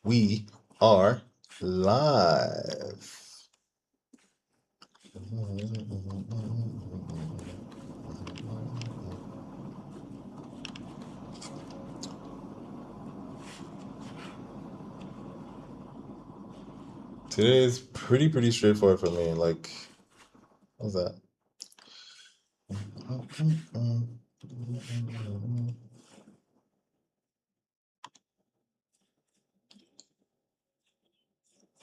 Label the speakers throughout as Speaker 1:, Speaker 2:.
Speaker 1: We are live. Today is pretty straightforward for me. Like, what's that?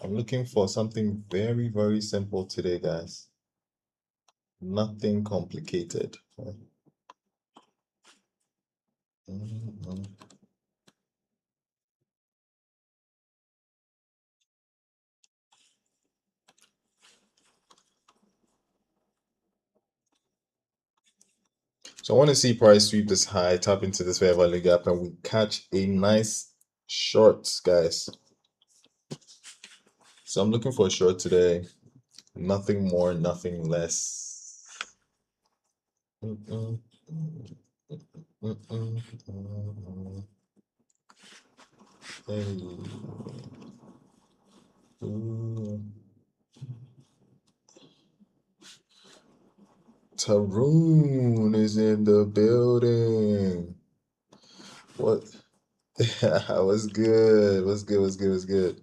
Speaker 1: I'm looking for something very simple today, guys. Nothing complicated. So I want to see price sweep this high, tap into this fair value gap, and we catch a nice short, guys. So I'm looking for a short today. Nothing more, nothing less. Mm-mm, mm-mm, mm-mm. Hey. Ooh. Tarun is in the building. What? What's good? What's good? What's good? What's good?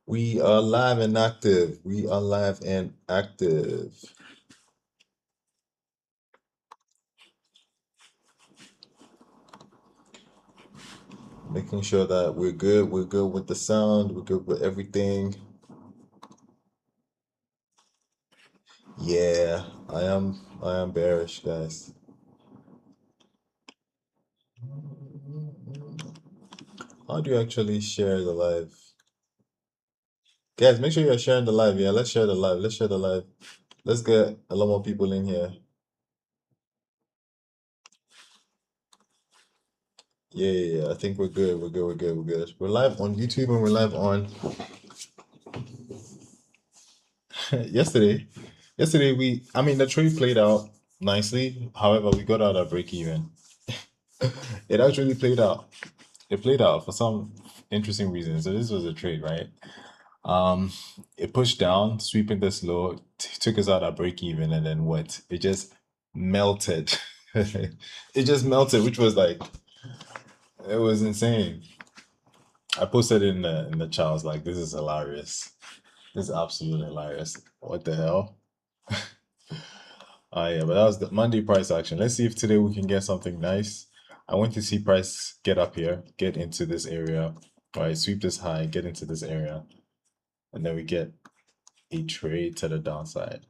Speaker 1: We are live and active. We are live and active. Making sure that we're good. We're good with the sound. We're good with everything. Yeah, I am bearish, guys. How do you actually share the live? Guys, make sure you're sharing the live. Yeah, let's share the live. Let's share the live. Let's get a lot more people in here. Yeah. I think we're good. We're good. We're good. We're good. We're live on YouTube and we're live on yesterday. Yesterday I mean the trade played out nicely. However, we got out at break even. It actually played out. It played out for some interesting reasons. So this was a trade, right? Um, it pushed down, sweeping this low, took us out at break even, and then what? It just melted. It just melted, which was like it was insane. I posted in the chat. I was like, "This is hilarious. This is absolutely hilarious. What the hell?" Oh yeah, but that was the Monday price action. Let's see if today we can get something nice. I want to see price get up here, get into this area, right? Sweep this high, get into this area, and then we get a trade to the downside.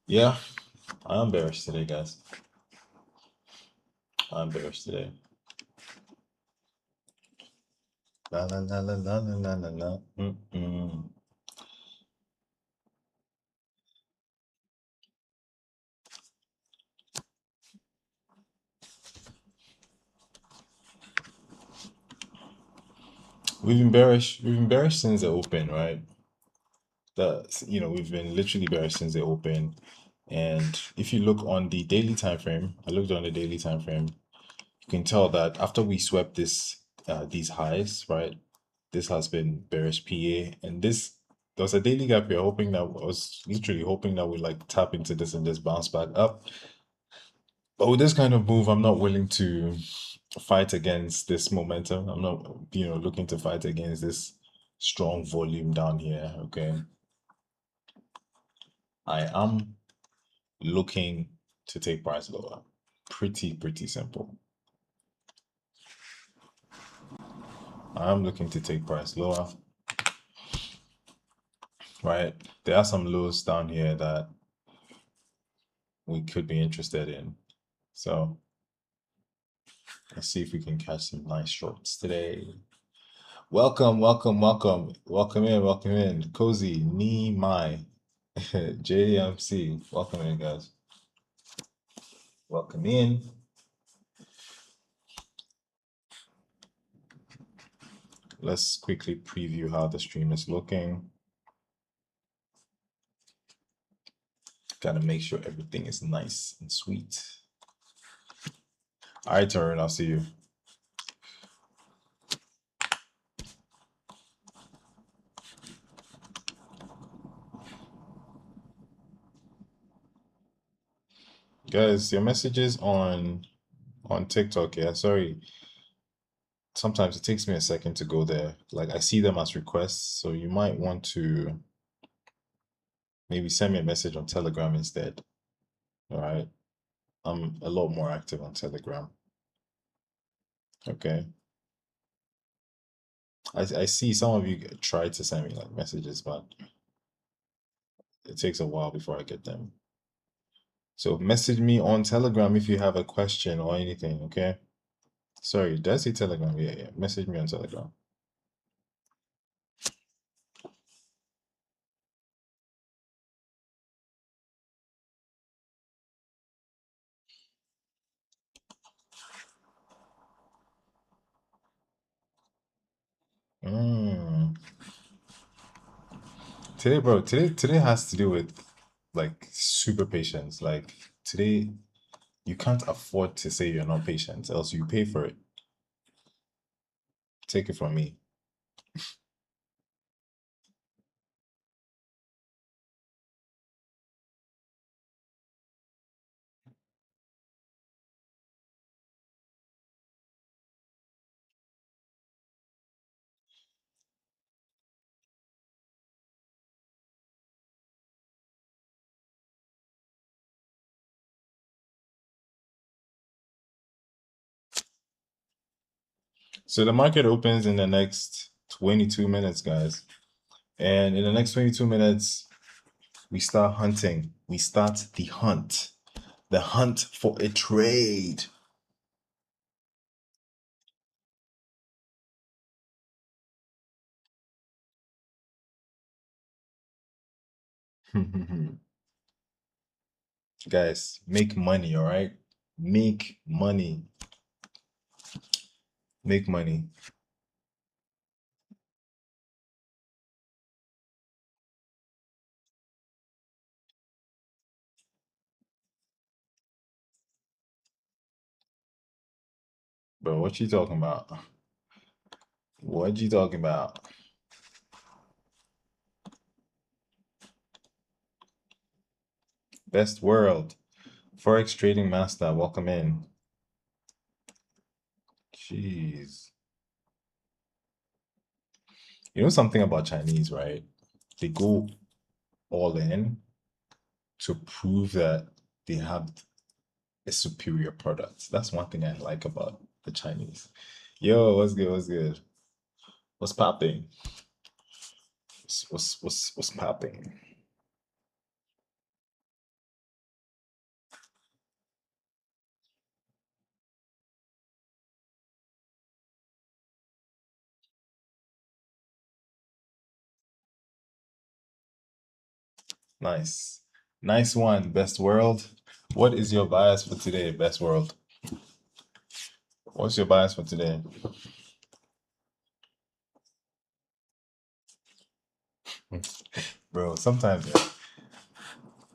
Speaker 1: Yeah, I'm bearish today, guys. I'm bearish today. La la la la la la la la la. Mm-mm. We've been bearish. We've been bearish since the open, right? We've been literally bearish since the open. And if you look on the daily time frame, I looked on the daily time frame. You can tell that after we swept these highs, right? This has been bearish PA, and this there was a daily gap here, hoping that I was literally hoping that we like tap into this and just bounce back up. But with this kind of move, I'm not willing to fight against this momentum. I'm not, looking to fight against this strong volume down here. Okay. I am looking to take price lower. Pretty simple. I'm looking to take price lower. Right? There are some lows down here that we could be interested in. So let's see if we can catch some nice shorts today. Welcome. Welcome in. Cozy, Ni Mai, JMC. Welcome in, guys. Welcome in. Let's quickly preview how the stream is looking. Gotta make sure everything is nice and sweet. All right, Taryn, I'll see you. Guys, your messages on TikTok, yeah. Sorry. Sometimes it takes me a second to go there. Like I see them as requests, so you might want to maybe send me a message on Telegram instead. All right. I'm a lot more active on Telegram. Okay. I see some of you try to send me like messages, but it takes a while before I get them. So message me on Telegram if you have a question or anything, okay? Sorry, did I say Telegram? Yeah, yeah. Message me on Telegram. Mm. Today, bro, today has to do with like super patience. Like today, you can't afford to say you're not patient, else you pay for it. Take it from me. So the market opens in the next 22 minutes, guys. And in the next 22 minutes, we start hunting. We start the hunt. The hunt for a trade. Guys, make money, all right? Make money. Make money. Bro, what you talking about? What you talking about? Best world. Forex trading master, welcome in. Jeez. You know something about Chinese, right? They go all in to prove that they have a superior product. That's one thing I like about the Chinese. Yo, what's good? What's good? What's popping? What's popping? Nice. Nice one, best world. What is your bias for today, best world? What's your bias for today? Bro, sometimes yeah,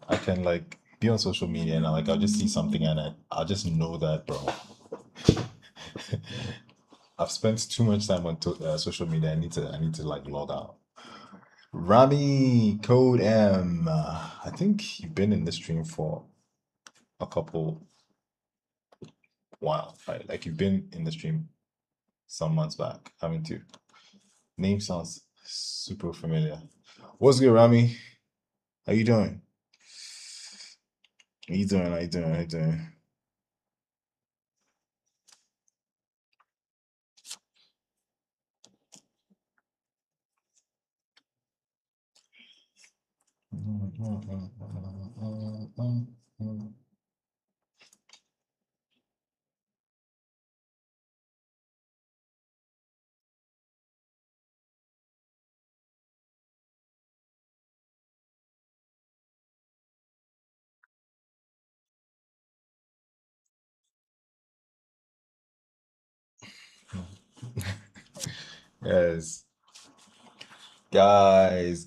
Speaker 1: I can like be on social media and I'll just see something and I'll just know that, bro. I've spent too much time on social media. I need to like log out. Rami Code M. I think you've been in the stream for a couple while, right? Like you've been in the stream some months back, haven't you? Name sounds super familiar. What's good, Rami? How you doing? How you doing? How you doing? How you doing? Yes. Guys.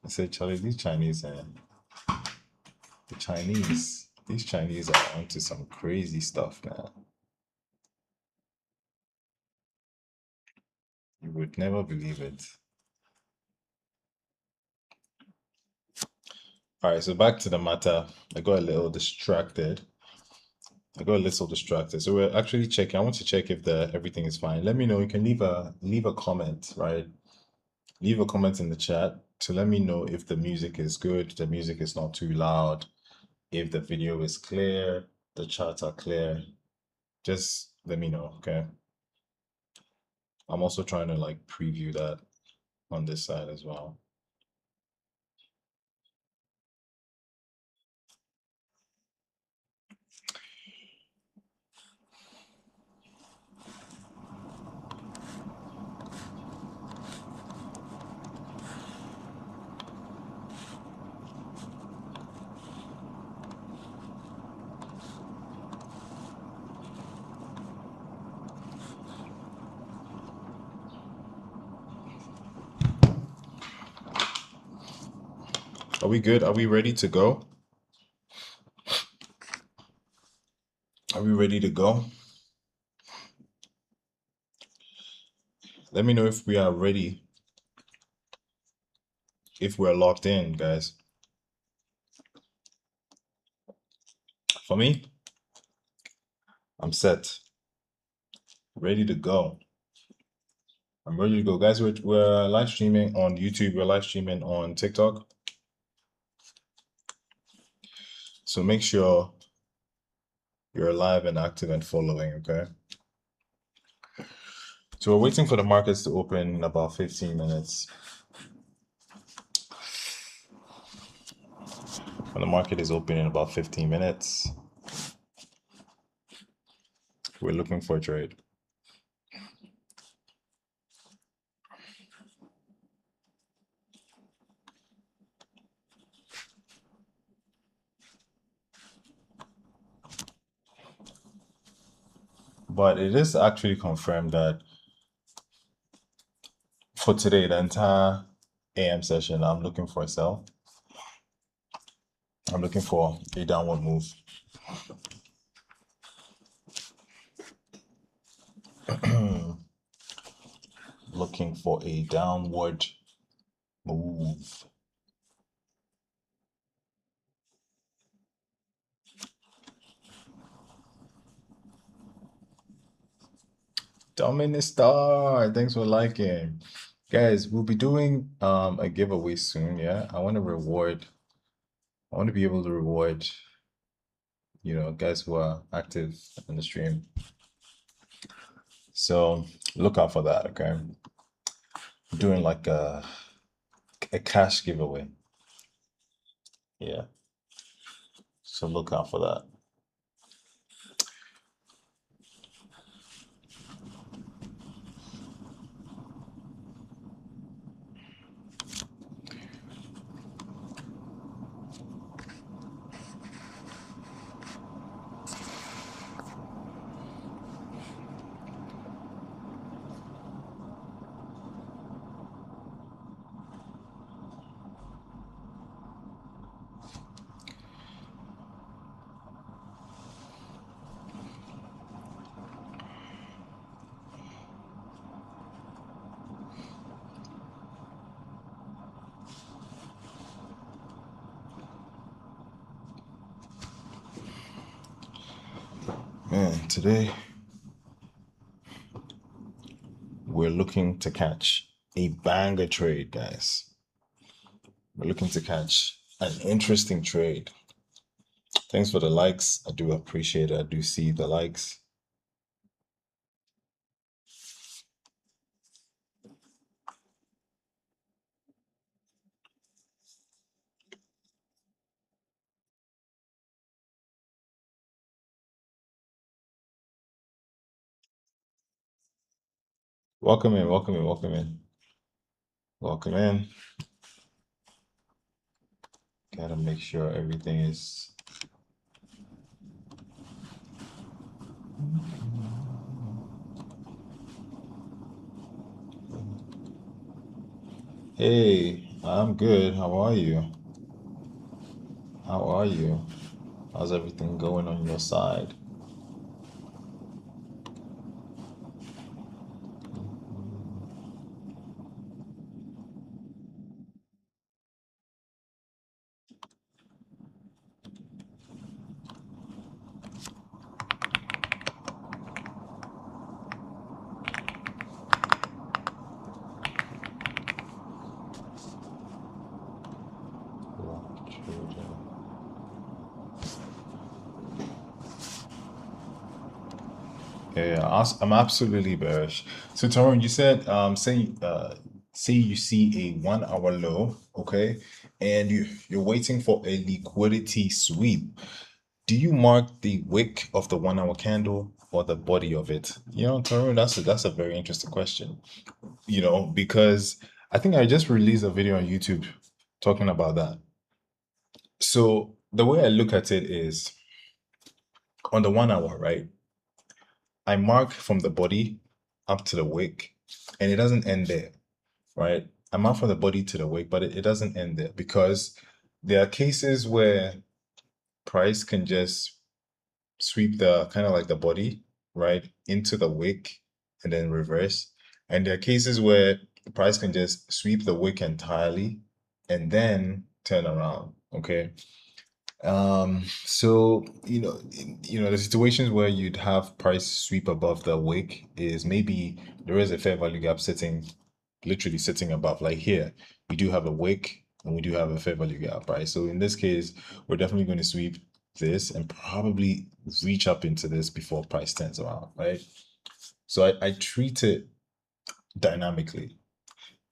Speaker 1: I said, Charlie, these Chinese, these Chinese are onto some crazy stuff, man. You would never believe it. All right, so back to the matter. I got a little distracted. So we're actually checking. I want to check if the everything is fine. Let me know. You can leave a comment, right? Leave a comment in the chat to let me know if the music is good, the music is not too loud, if the video is clear, the charts are clear. Just let me know, okay? I'm also trying to like preview that on this side as well. Are we good? Are we ready to go? Are we ready to go? Let me know if we are ready, if we're locked in, guys. For me, I'm set, ready to go. I'm ready to go. Guys, we're live streaming on YouTube, we're live streaming on TikTok. So make sure you're live and active and following, okay? So we're waiting for the markets to open in about 15 minutes. When the market is open in about 15 minutes, we're looking for a trade. But it is actually confirmed that for today, the entire AM session, I'm looking for a sell. I'm looking for a downward move. Looking for a downward move. Dominic Star, thanks for liking. Guys, we'll be doing a giveaway soon, yeah? I want to be able to reward, guys who are active in the stream. So look out for that, okay? Doing like a cash giveaway. Yeah. So look out for that. Man, today we're looking to catch a banger trade, guys. We're looking to catch an interesting trade. Thanks for the likes. I do appreciate it. I do see the likes. Welcome in, welcome in, welcome in. Welcome in. Gotta make sure everything is. Hey, I'm good. How are you? How are you? How's everything going on your side? Black children. I'm absolutely bearish. So Tyrone, you said say you see a 1 hour low, okay, and you're waiting for a liquidity sweep. Do you mark the wick of the 1 hour candle or the body of it? You know, Tyrone, that's a very interesting question. Because I think I just released a video on YouTube talking about that. So the way I look at it is on the 1 hour, right? I mark from the body up to the wick, and it doesn't end there, right? I mark from the body to the wick, but it doesn't end there because there are cases where price can just sweep the kind of like the body, right, into the wick and then reverse. And there are cases where the price can just sweep the wick entirely and then turn around. Okay. So the situations where you'd have price sweep above the wick is maybe there is a fair value gap sitting, literally sitting above. Like here, we do have a wick and we do have a fair value gap, right? So in this case, we're definitely going to sweep this and probably reach up into this before price turns around, right? So I treat it dynamically.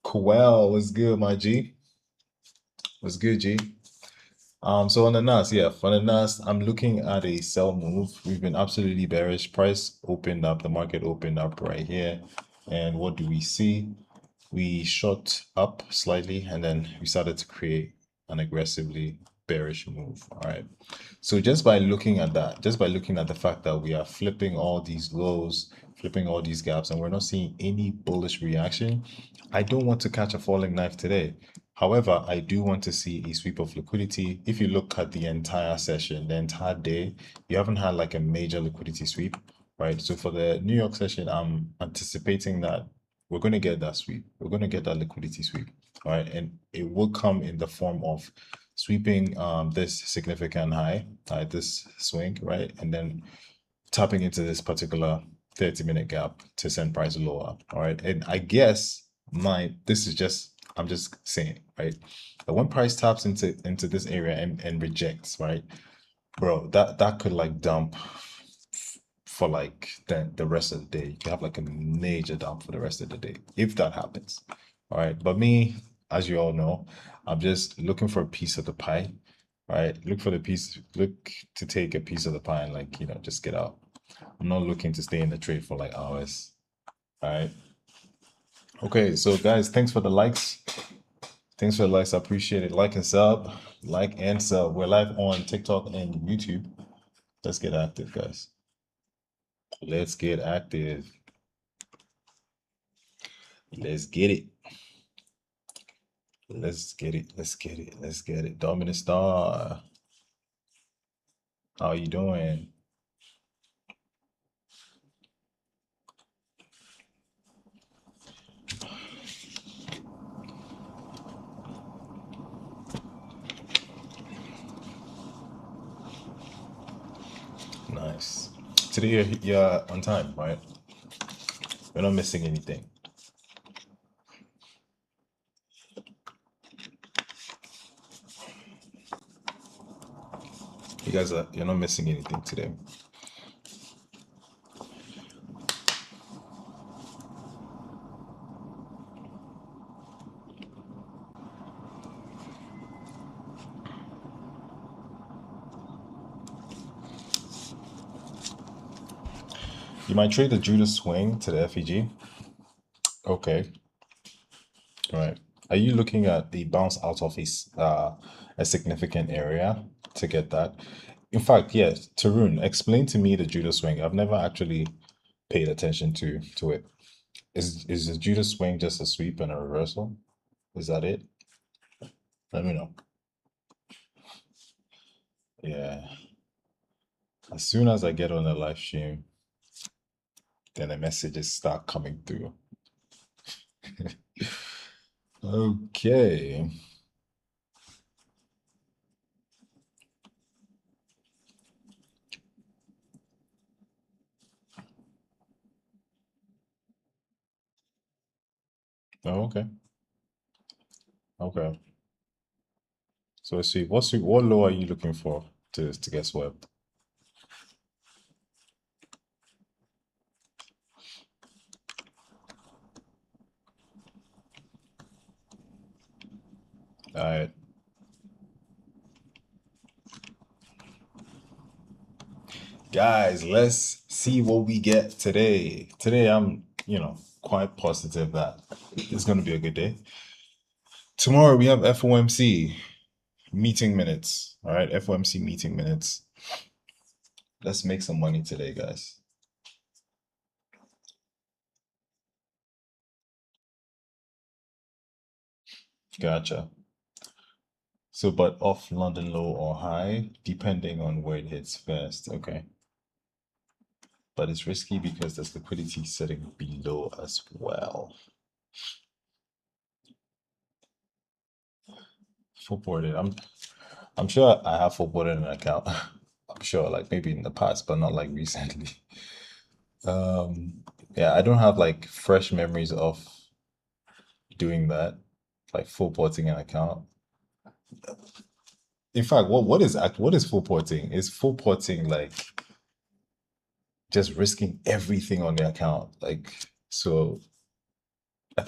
Speaker 1: Coel was good, my G. Was good, G. So on the NAS, yeah, for the NAS, I'm looking at a sell move. We've been absolutely bearish. Price opened up, the market opened up right here. And what do we see? We shot up slightly and then we started to create an aggressively bearish move. All right. So just by looking at that, just by looking at the fact that we are flipping all these lows, flipping all these gaps, and we're not seeing any bullish reaction, I don't want to catch a falling knife today. However, I do want to see a sweep of liquidity. If you look at the entire session, the entire day, you haven't had like a major liquidity sweep, right? So for the New York session, I'm anticipating that we're going to get that sweep. We're going to get that liquidity sweep, all right? And it will come in the form of sweeping this significant high, this swing, right? And then tapping into this particular 30-minute gap to send price lower. All right. And I guess I'm just saying, right? But when price taps into this area and rejects, right? Bro, that could like dump for like the rest of the day. You can have like a major dump for the rest of the day if that happens. All right. But me, as you all know, I'm just looking for a piece of the pie. Right. Look to take a piece of the pie and like, just get out. I'm not looking to stay in the trade for like hours. All right. Okay. So guys, thanks for the likes. Thanks for the likes. I appreciate it. Like and sub. Like and sub. We're live on TikTok and YouTube. Let's get active, guys. Let's get active. Let's get it. Let's get it. Let's get it. Let's get it. Dominant Star. How you doing? Nice. Today you're on time, right? We're not missing anything. You're not missing anything today. You might trade the Judas swing to the FEG. Okay. All right. Are you looking at the bounce out of a significant area to get that? In fact, yes, Tarun, explain to me the Judas swing. I've never actually paid attention to it. Is the Judas swing just a sweep and a reversal? Is that it? Let me know. Yeah. As soon as I get on the live stream, then the messages start coming through. Okay. Oh, okay. Okay. So let's see. What low are you looking for to get swept? All right. Guys, let's see what we get today. Today, I'm, quite positive that it's going to be a good day. Tomorrow, we have FOMC meeting minutes. All right, FOMC meeting minutes. Let's make some money today, guys. Gotcha. So, but off London low or high, depending on where it hits first. Okay. But it's risky because there's liquidity sitting below as well. Full ported. I'm sure I have full ported an account. I'm sure, like maybe in the past, but not like recently. Yeah, I don't have like fresh memories of doing that, like full porting an account. In fact, what is full porting? Is full porting like just risking everything on the account? Like, so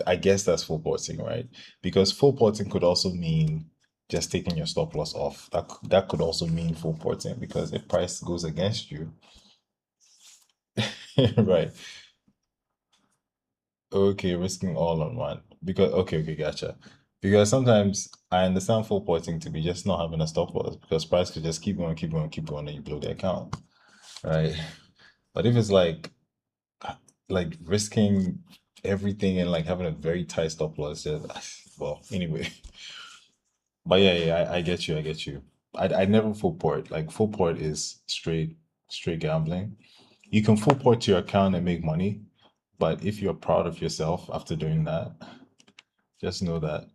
Speaker 1: I guess that's full porting, right? Because full porting could also mean just taking your stop loss off. That could also mean full porting because if price goes against you, right? Okay, risking all on one. Because okay, gotcha. Because sometimes I understand full porting to be just not having a stop loss because price could just keep going, keep going, keep going, and you blow the account, right? But if it's like risking everything and like having a very tight stop loss, just, well, anyway. But yeah, I get you, I get you. I never full port. Like full port is straight gambling. You can full port to your account and make money, but if you're proud of yourself after doing that, just know that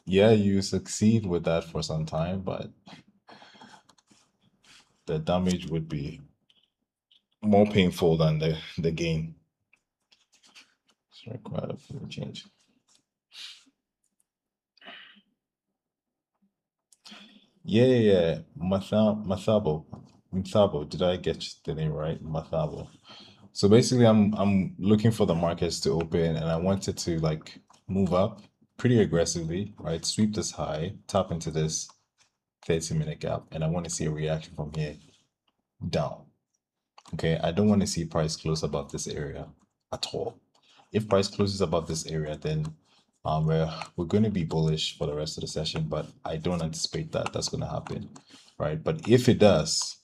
Speaker 1: yeah, you succeed with that for some time, but the damage would be more painful than the gain. It's required a change. Yeah. Mathabo. Did I get the name right? Mathabo. So basically, I'm looking for the markets to open, and I wanted to like move up pretty aggressively, right? Sweep this high, tap into this 30-minute gap, and I want to see a reaction from here down. Okay, I don't want to see price close above this area at all. If price closes above this area, then we're going to be bullish for the rest of the session, but I don't anticipate that that's going to happen, right? But if it does,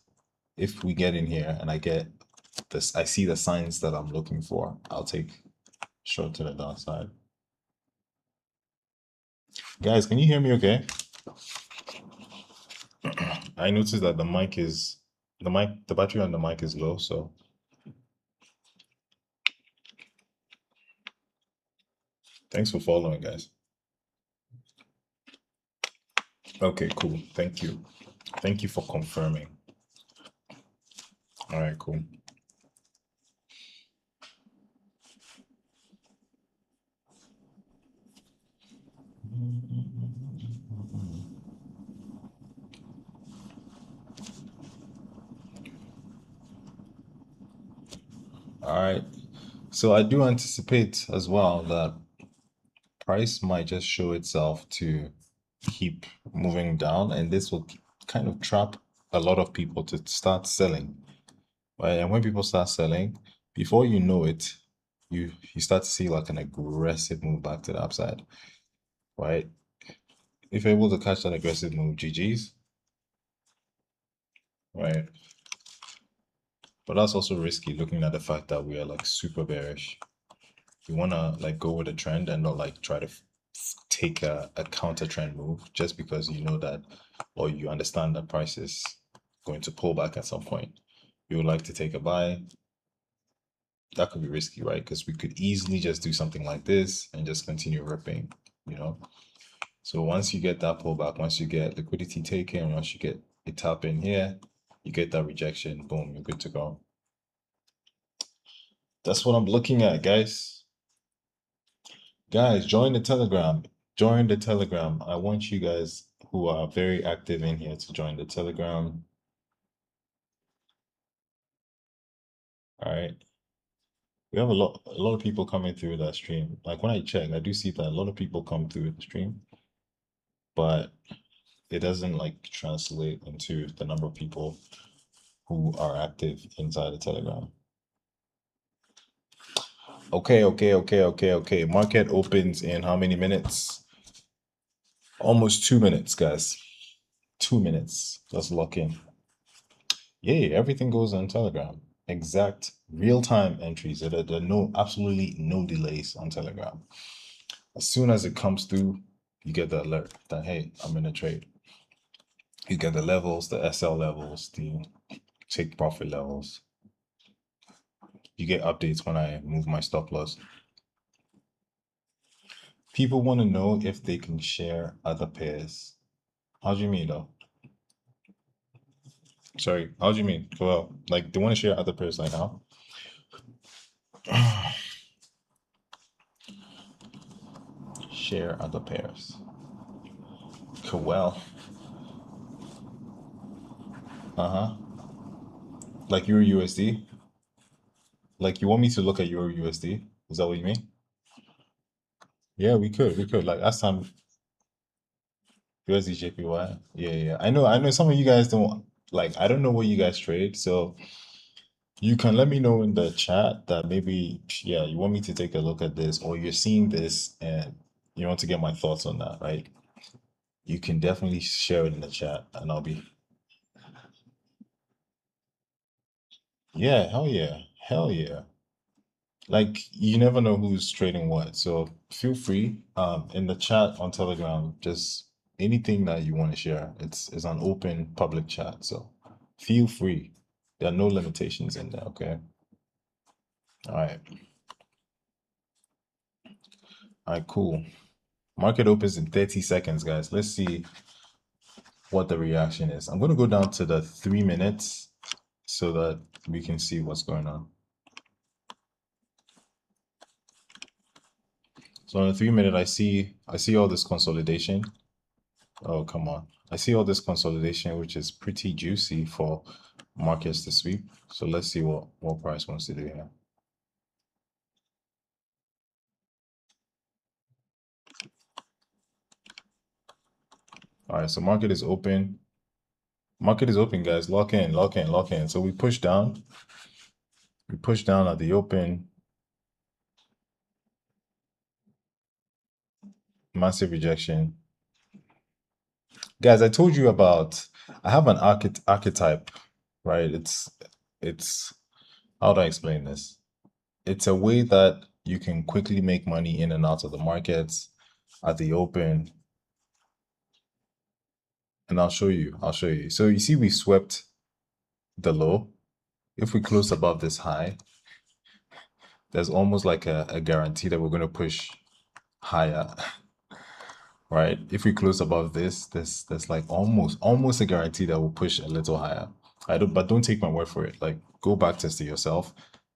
Speaker 1: if we get in here and I get this, I see the signs that I'm looking for, I'll take short to the downside. Guys, can you hear me okay? I noticed that the battery on the mic is low, so thanks for following, guys. Okay, cool. Thank you. Thank you for confirming. All right, cool. All right. So I do anticipate as well that price might just show itself to keep moving down, and this will kind of trap a lot of people to start selling. Right? And when people start selling, before you know it, you start to see like an aggressive move back to the upside. Right? If you're able to catch that aggressive move, GG's. Right? But that's also risky looking at the fact that we are like super bearish. You want to like go with a trend and not like try to take a counter trend move just because you know that, or you understand that price is going to pull back at some point. You would like to take a buy. That could be risky, right? Because we could easily just do something like this and just continue ripping, you know? So once you get that pullback, once you get liquidity taken, once you get a tap in here, you get that rejection, boom, you're good to go. That's what I'm looking at, guys. Guys, join the Telegram. Join the Telegram. I want you guys who are very active in here to join the Telegram. All right. We have a lot of people coming through that stream. Like when I check, I do see that a lot of people come through the stream, but it doesn't like translate into the number of people who are active inside the Telegram. Okay. Market opens in how many minutes? Almost 2 minutes, guys. 2 minutes. Let's lock in. Yay, everything goes on Telegram. Exact real-time entries. There are absolutely no delays on Telegram. As soon as it comes through, you get the alert that, hey, I'm in a trade. You get the levels, the SL levels, the take profit levels. You get updates when I move my stop loss. People want to know if they can share other pairs. How do you mean, though? Sorry, how do you mean? Well, like they want to share other pairs like how? Share other pairs. Well, uh-huh. Like Euro USD? Like you want me to look at Euro USD? Is that what you mean? Yeah, we could. We could. Like last time USD JPY. Yeah. I know some of you guys don't like I don't know what you guys trade, so you can let me know in the chat that maybe yeah, you want me to take a look at this or you're seeing this and you want to get my thoughts on that, right? You can definitely share it in the chat and I'll be yeah, hell yeah. Hell yeah. Like you never know who's trading what. So feel free in the chat on Telegram, just anything that you want to share. It's an open public chat. So feel free. There are no limitations in there, okay? All right. All right, cool. Market opens in 30 seconds, guys. Let's see what the reaction is. I'm going to go down to the 3 minutes so that we can see what's going on. So on the 3 minute, I see all this consolidation. Oh, come on. I see all this consolidation, which is pretty juicy for markets to sweep. So let's see what price wants to do here. All right, so market is open. Market is open, guys. Lock in, lock in, lock in. So we push down. We push down at the open. Massive rejection. Guys, I told you about, I have an archetype, right? It's, how do I explain this? It's a way that you can quickly make money in and out of the markets at the open. And I'll show you. So you see we swept the low. If we close above this high, there's almost like a guarantee that we're going to push higher, right? If we close above this, there's like almost a guarantee that we'll push a little higher. But don't take my word for it. Like go back test it yourself.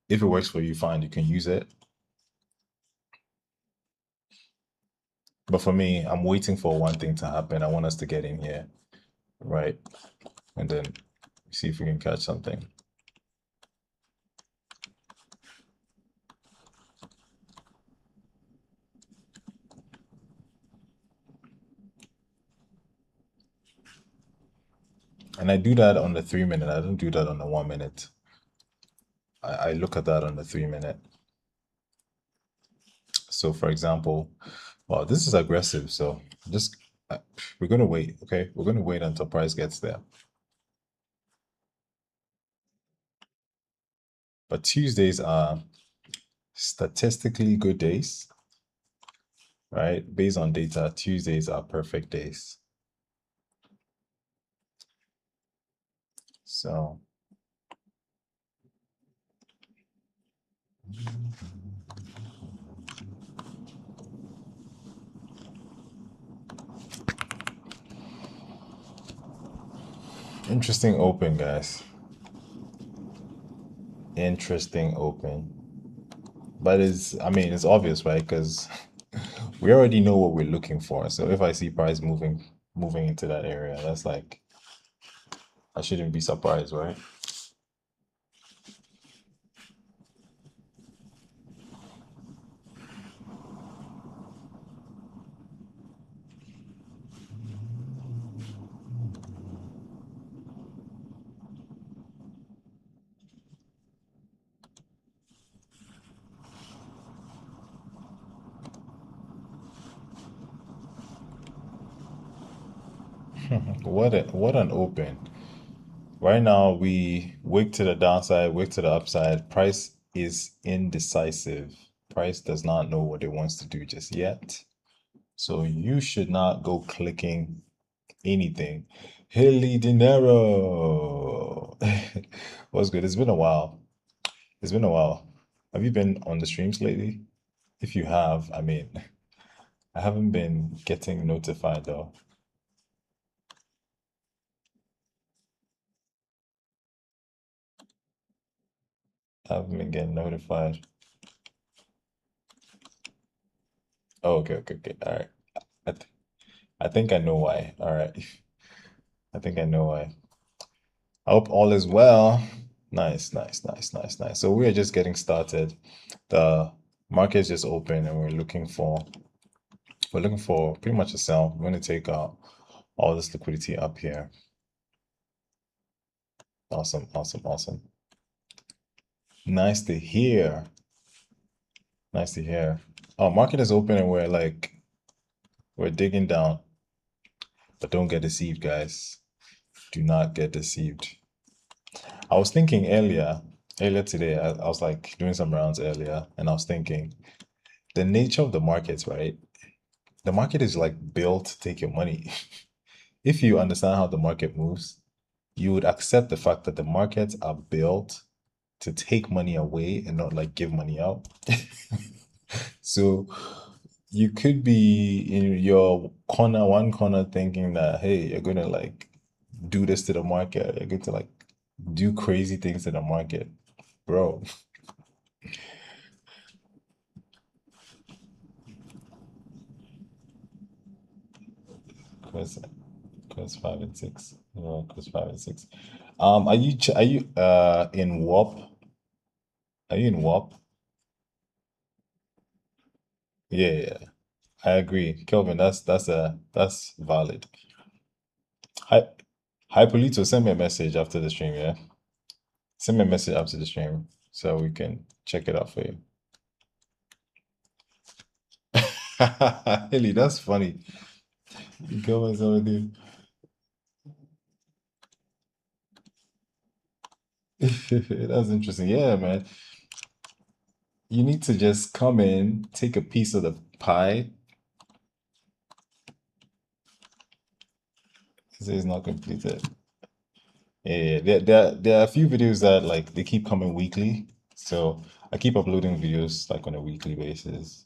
Speaker 1: If it works for you, fine, you can use it. But for me, I'm waiting for one thing to happen. I want us to get in here, right? And then see if we can catch something. And I do that on the 3 minute. I don't do that on the 1 minute. I look at that on the 3 minute. So for example, well, this is aggressive. So just, we're going to wait. Okay. We're going to wait until price gets there. But Tuesdays are statistically good days. right? Based on data, Tuesdays are perfect days. So interesting open, guys. Interesting open. But I mean, it's obvious, right? Because we already know what we're looking for. So if I see price moving into that area, that's like I shouldn't be surprised, right? What an open. Right now we wick to the downside, wick to the upside. Price is indecisive. Price does not know what it wants to do just yet. So you should not go clicking anything. Hilly Dinero. What's good? It's been a while. It's been a while. Have you been on the streams lately? If you have, I mean, I haven't been getting notified though. I haven't been getting notified. Oh, okay, okay, okay. All right. I, th I think I know why. All right. I think I know why. I hope all is well. Nice, nice, nice, nice, nice. So we are just getting started. The market is just open and we're looking for pretty much a sell. We're going to take out all this liquidity up here. Awesome, awesome, awesome. Nice to hear. Nice to hear. Our market is open and we're digging down. But don't get deceived, guys. Do not get deceived. I was thinking earlier today, I was like doing some rounds earlier, and I was thinking the nature of the markets, right? The market is like built to take your money. If you understand how the market moves, you would accept the fact that the markets are built to take money away and not like give money out. So you could be in your corner, one corner, thinking that, hey, you're gonna like do this to the market, you're going to like do crazy things to the market, bro. Cause, cause 5 and 6. No, cause 5 and 6. Are you in WAP? Are you in WAP? Yeah, yeah, yeah. I agree. Kelvin, that's valid. Hi, hi, Polito, send me a message after the stream, yeah? Send me a message after the stream so we can check it out for you. Haley, that's funny. Kelvin's already. That's interesting. Yeah, man. You need to just come in, take a piece of the pie. It says not completed. Yeah, there are a few videos that like they keep coming weekly. So I keep uploading videos like on a weekly basis.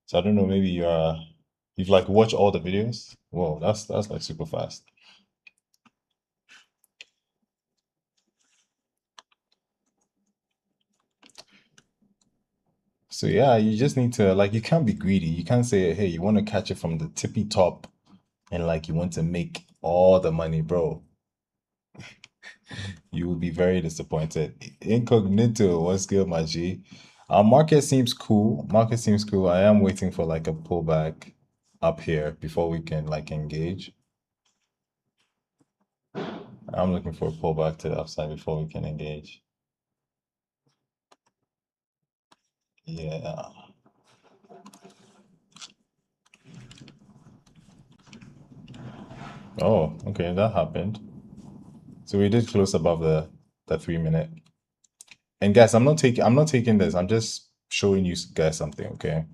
Speaker 1: So I don't know, maybe you've like watched all the videos. Whoa, that's like super fast. So yeah, you just need to like you can't be greedy. You can't say, hey, you want to catch it from the tippy top and like you want to make all the money, bro. You will be very disappointed. Incognito, what's good, my G? Market seems cool. Market seems cool. I am waiting for like a pullback up here before we can like engage. I'm looking for a pullback to the upside before we can engage. Yeah. Oh, okay, that happened. So we did close above the 3 minute. And guys, I'm not taking this. I'm just showing you guys something, okay?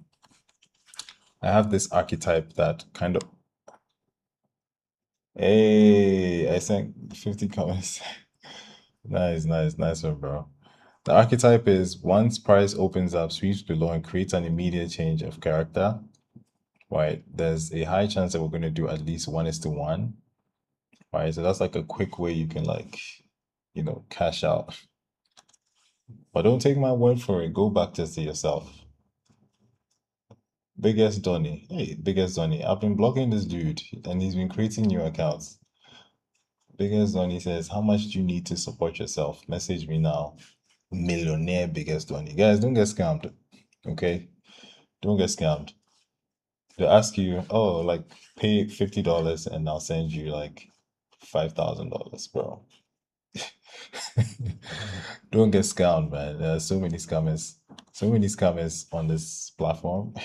Speaker 1: I have this archetype that kind of. Hey, I sent 50 comments. Nice, nice, nice one, bro. The archetype is once price opens up, sweeps below, and creates an immediate change of character. Right, there's a high chance that we're going to do at least 1:1. Right, so that's like a quick way you can like, cash out. But don't take my word for it. Go back to see yourself. Biggest Donny. Hey, Biggest Donny. I've been blocking this dude and he's been creating new accounts. Biggest Donny says, how much do you need to support yourself? Message me now. Millionaire Biggest Donny. Guys, don't get scammed. Okay? Don't get scammed. They'll ask you, oh, like pay $50 and I'll send you like $5,000, bro. Don't get scammed, man. There are so many scammers on this platform.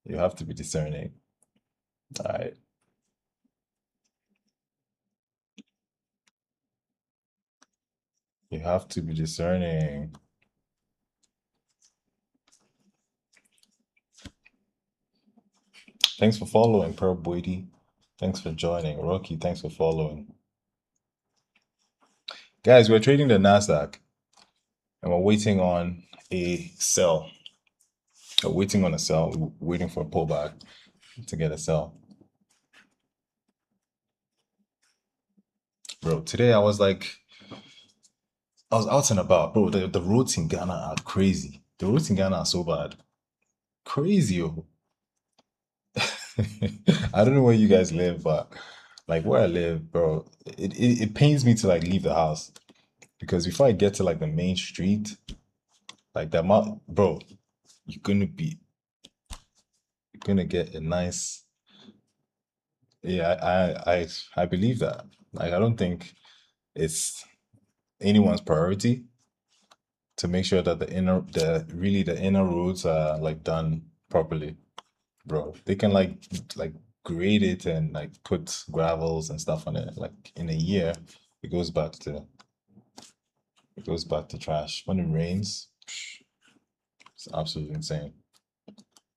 Speaker 1: You have to be discerning. All right. You have to be discerning. Thanks for following, Pearl Boydie. Thanks for joining. Rocky, thanks for following. Guys, we're trading the NASDAQ and we're waiting on a sell. We're waiting on a sell. We're waiting for a pullback to get a sell. Bro, today I was out and about. Bro, the roads in Ghana are crazy. The roads in Ghana are so bad. Crazy, yo. I don't know where you guys live, but like where I live, bro, it pains me to like leave the house because before I get to like the main street, like that, bro, you're gonna be, you're gonna get a nice. Yeah, I believe that. Like, I don't think it's anyone's priority to make sure that the inner roads are like done properly, bro. They can like grade it and like put gravels and stuff on it. Like in a year, it goes back to trash. When it rains, it's absolutely insane.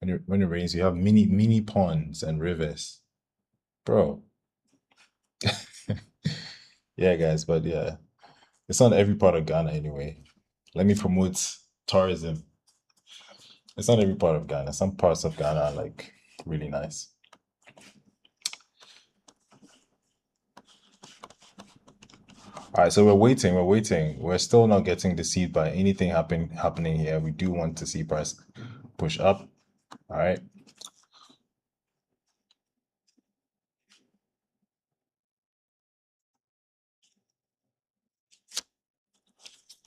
Speaker 1: When it rains, you have mini ponds and rivers, bro. Yeah, guys, but yeah, it's not every part of Ghana anyway. Let me promote tourism. It's not every part of Ghana. Some parts of Ghana are like really nice. All right, so we're waiting. We're waiting. We're still not getting deceived by anything happening here. We do want to see price push up. All right.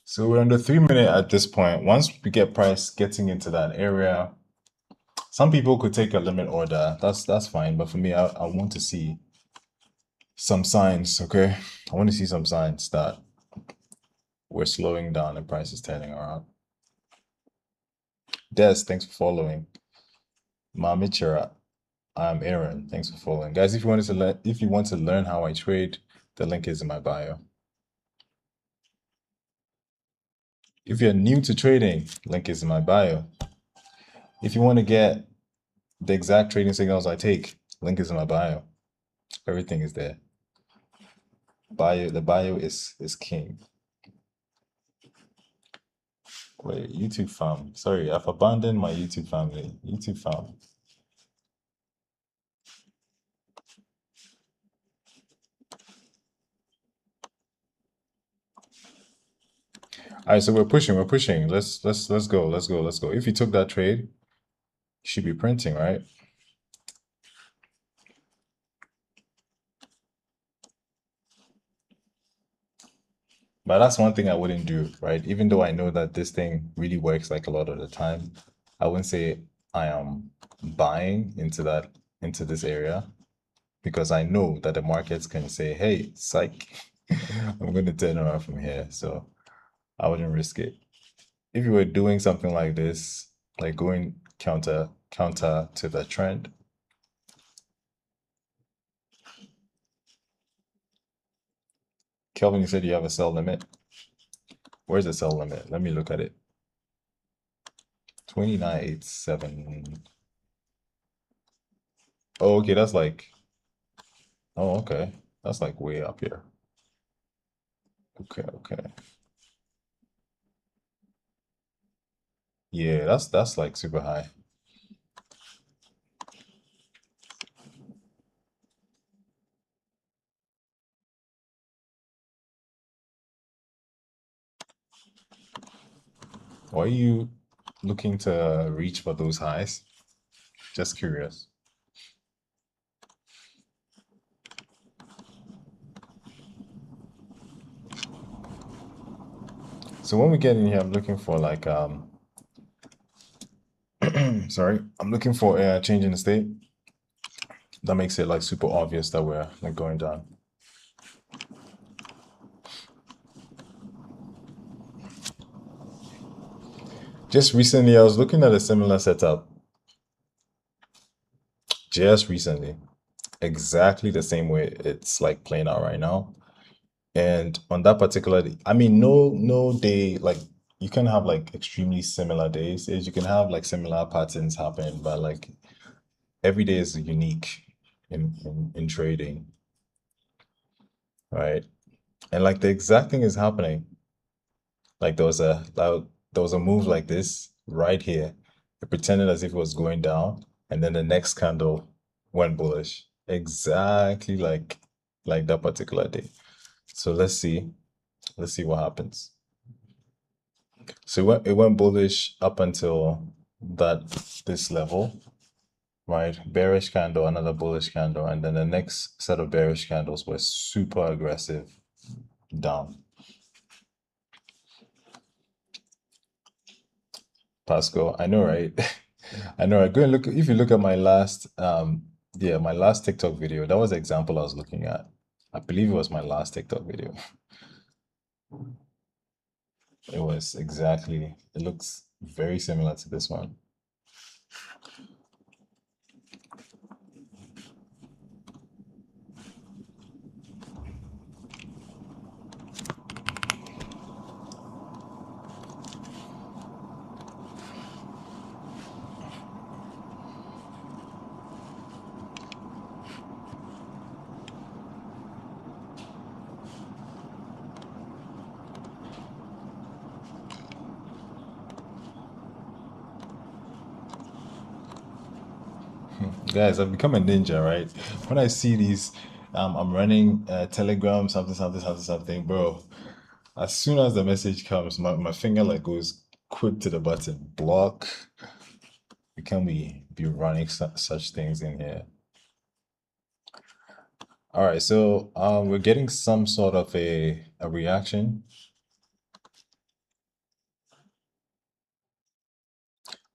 Speaker 1: So we're on the 3 minute at this point. Once we get price getting into that area, some people could take a limit order. That's fine. But for me, I want to see some signs. Okay, I want to see some signs that we're slowing down and price is turning around. Des, thanks for following. Mami Chira, I'm Aaron. Thanks for following, guys. If you want to learn how I trade, the link is in my bio. If you're new to trading, link is in my bio. If you want to get the exact trading signals I take, link is in my bio. Everything is there. The bio is king. Wait, YouTube fam. Sorry, I've abandoned my YouTube family. YouTube fam. All right, so we're pushing. Let's go. If you took that trade, you should be printing, right? But that's one thing I wouldn't do, right? Even though I know that this thing really works like a lot of the time, I wouldn't say I am buying into this area because I know that the markets can say, "Hey, psych, I'm going to turn around from here." So I wouldn't risk it. If you were doing something like this, like going counter to the trend, Kelvin, you said you have a sell limit. Where's the sell limit? Let me look at it. 29.87. Oh, okay, that's like, oh, okay. That's like way up here. Okay, okay. Yeah, that's like super high. Why are you looking to reach for those highs? Just curious. So when we get in here, I'm looking for like sorry, I'm looking for a change in the state. That makes it like super obvious that we're like going down. Just recently, I was looking at a similar setup. Just recently, exactly the same way it's like playing out right now. And on that particular day, I mean, no day like you can have like extremely similar days. Is you can have like similar patterns happen, but like every day is unique in trading, right? And like the exact thing is happening. Like there was a move like this right here. It pretended as if it was going down, and then the next candle went bullish. Exactly like that particular day. So let's see. Let's see what happens. So it went bullish up until that this level, right? Bearish candle, another bullish candle, and then the next set of bearish candles were super aggressive down. Pascal, I know, right? I know, right? Go and look. If you look at my last, yeah, my last TikTok video, that was the example I was looking at. I believe it was my last TikTok video. It was exactly, it looks very similar to this one. Guys, I've become a ninja, right? When I see these, I'm running Telegram, something, something, something, something, bro. As soon as the message comes, my finger like goes quick to the button, block. We can't be running such things in here. All right, so we're getting some sort of a reaction.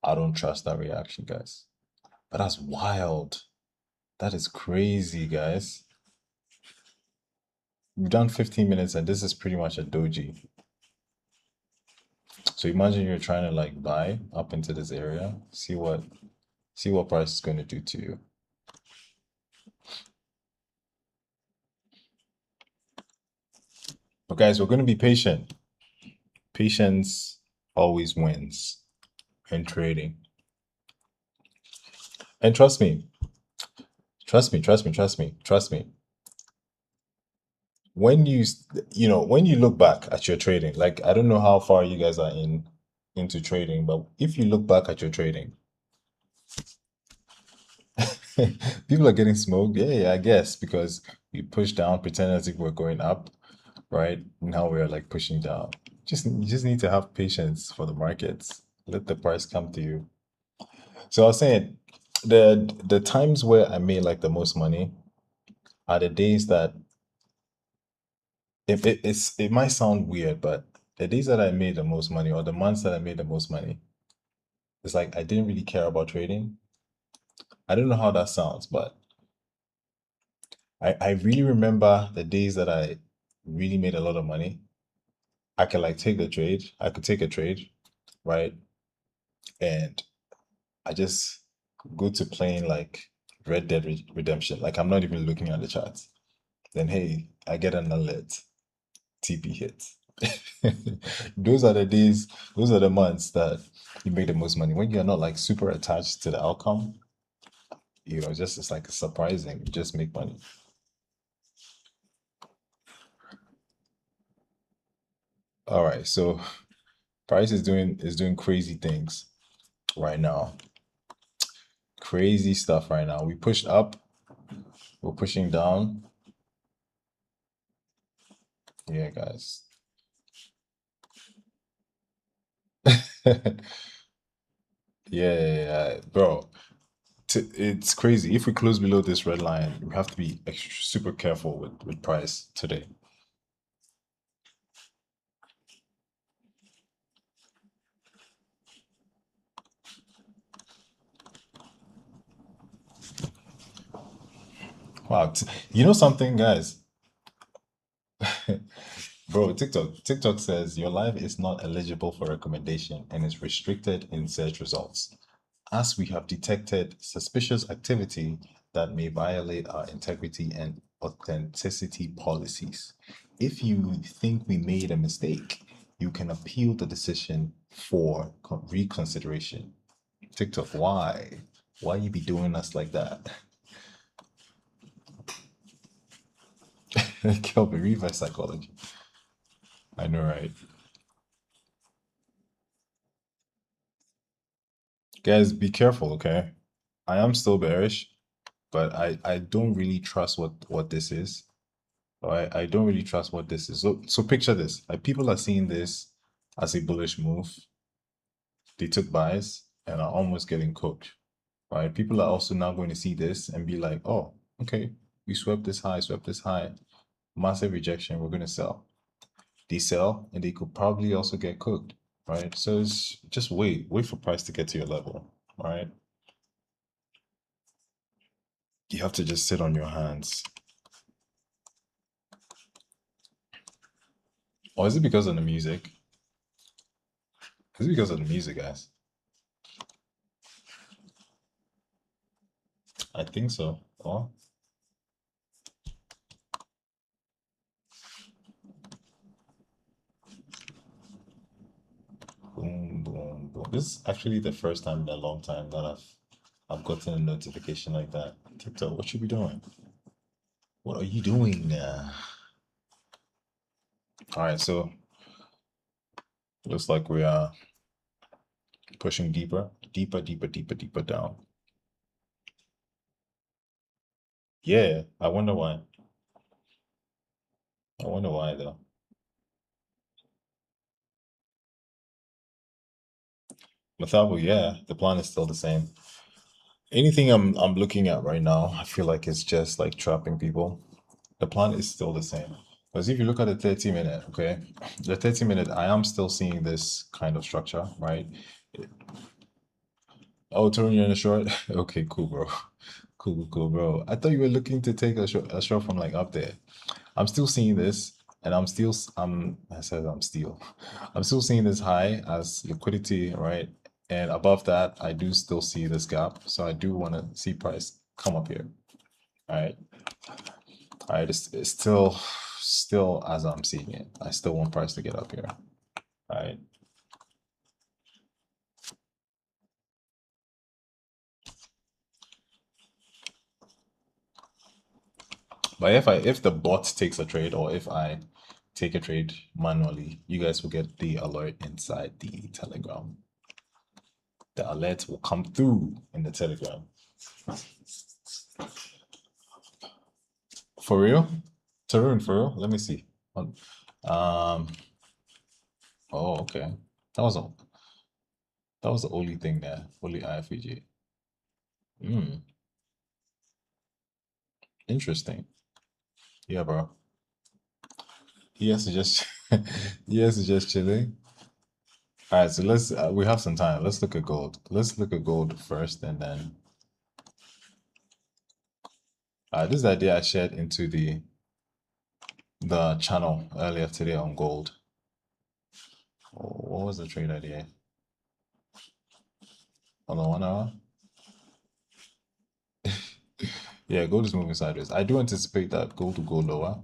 Speaker 1: I don't trust that reaction, guys. But that's wild. That is crazy, guys. We've done 15 minutes and this is pretty much a doji. So imagine you're trying to like buy up into this area, see what price is going to do to you. But guys, we're going to be patient. Patience always wins in trading. And trust me, trust me, trust me, trust me, trust me. When when you look back at your trading, like I don't know how far you guys are into trading, but if you look back at your trading, people are getting smoked. Yeah, yeah, I guess because we push down, pretend as if we're going up, right? Now we're like pushing down. You just need to have patience for the markets. Let the price come to you. So I was saying the times where I made like the most money are the days that if it might sound weird, but the days that I made the most money or the months that I made the most money, it's like I didn't really care about trading. I don't know how that sounds, but I really remember the days that I really made a lot of money. I could like take the trade. I could take a trade, right? And I just go to playing like Red Dead Redemption. Like I'm not even looking at the charts. Then hey, I get an alert. TP hits. Those are the days, those are the months that you make the most money. When you're not like super attached to the outcome, just it's like surprising. You just make money. All right, so price is doing crazy things right now. Crazy stuff right now. We pushed up, we're pushing down. Yeah, guys. Yeah, yeah, yeah, bro. It's crazy. If we close below this red line, we have to be super careful with price today. Wow. You know something, guys? Bro, TikTok says your live is not eligible for recommendation and is restricted in search results, as we have detected suspicious activity that may violate our integrity and authenticity policies. If you think we made a mistake, you can appeal the decision for reconsideration. TikTok, why? Why you be doing us like that? Kelby, reverse psychology. I know, right? Guys, be careful, okay? I am still bearish, but I don't really trust what this is. I don't really trust what this is. So picture this. Like people are seeing this as a bullish move. They took buys and are almost getting cooked. Right? People are also now going to see this and be like, oh, okay, we swept this high, massive rejection, we're gonna sell. They sell and they could probably also get cooked. Right? So it's just wait for price to get to your level. Right? You have to just sit on your hands. Or is it because of the music? Is it because of the music, guys? I think so. Oh, boom, boom, boom. This is actually the first time in a long time that I've gotten a notification like that. TikTok, what you be doing? What are you doing? All right, so looks like we are pushing deeper, deeper, deeper, deeper, deeper down. Yeah, I wonder why. I wonder why though. Mathabo, yeah, the plan is still the same. Anything I'm looking at right now, I feel like it's just like trapping people. The plan is still the same. Because if you look at the 30 minute, okay, the 30 minute, I am still seeing this kind of structure, right? Oh, turn you in a short. Okay, cool, bro. Cool, cool, cool, bro. I thought you were looking to take a short from like up there. I'm still seeing this, and I said I'm still seeing this high as liquidity, right? And above that, I do still see this gap. So I do want to see price come up here. All right. All right. It's still as I'm seeing it. I still want price to get up here. All right. But if the bot takes a trade or if I take a trade manually, you guys will get the alert inside the Telegram. The alert will come through in the Telegram. For real? Tarun, for real? Let me see. Um, oh, okay. That was a that was the only thing there. Only IFVG. Hmm. Interesting. Yeah, bro. He has to just he has to just chilling. All right, so we have some time. Let's look at gold. Let's look at gold first, and then this is the idea I shared into the channel earlier today on gold. What was the trade idea? On the 1 hour? Yeah, gold is moving sideways. I do anticipate that gold will go lower.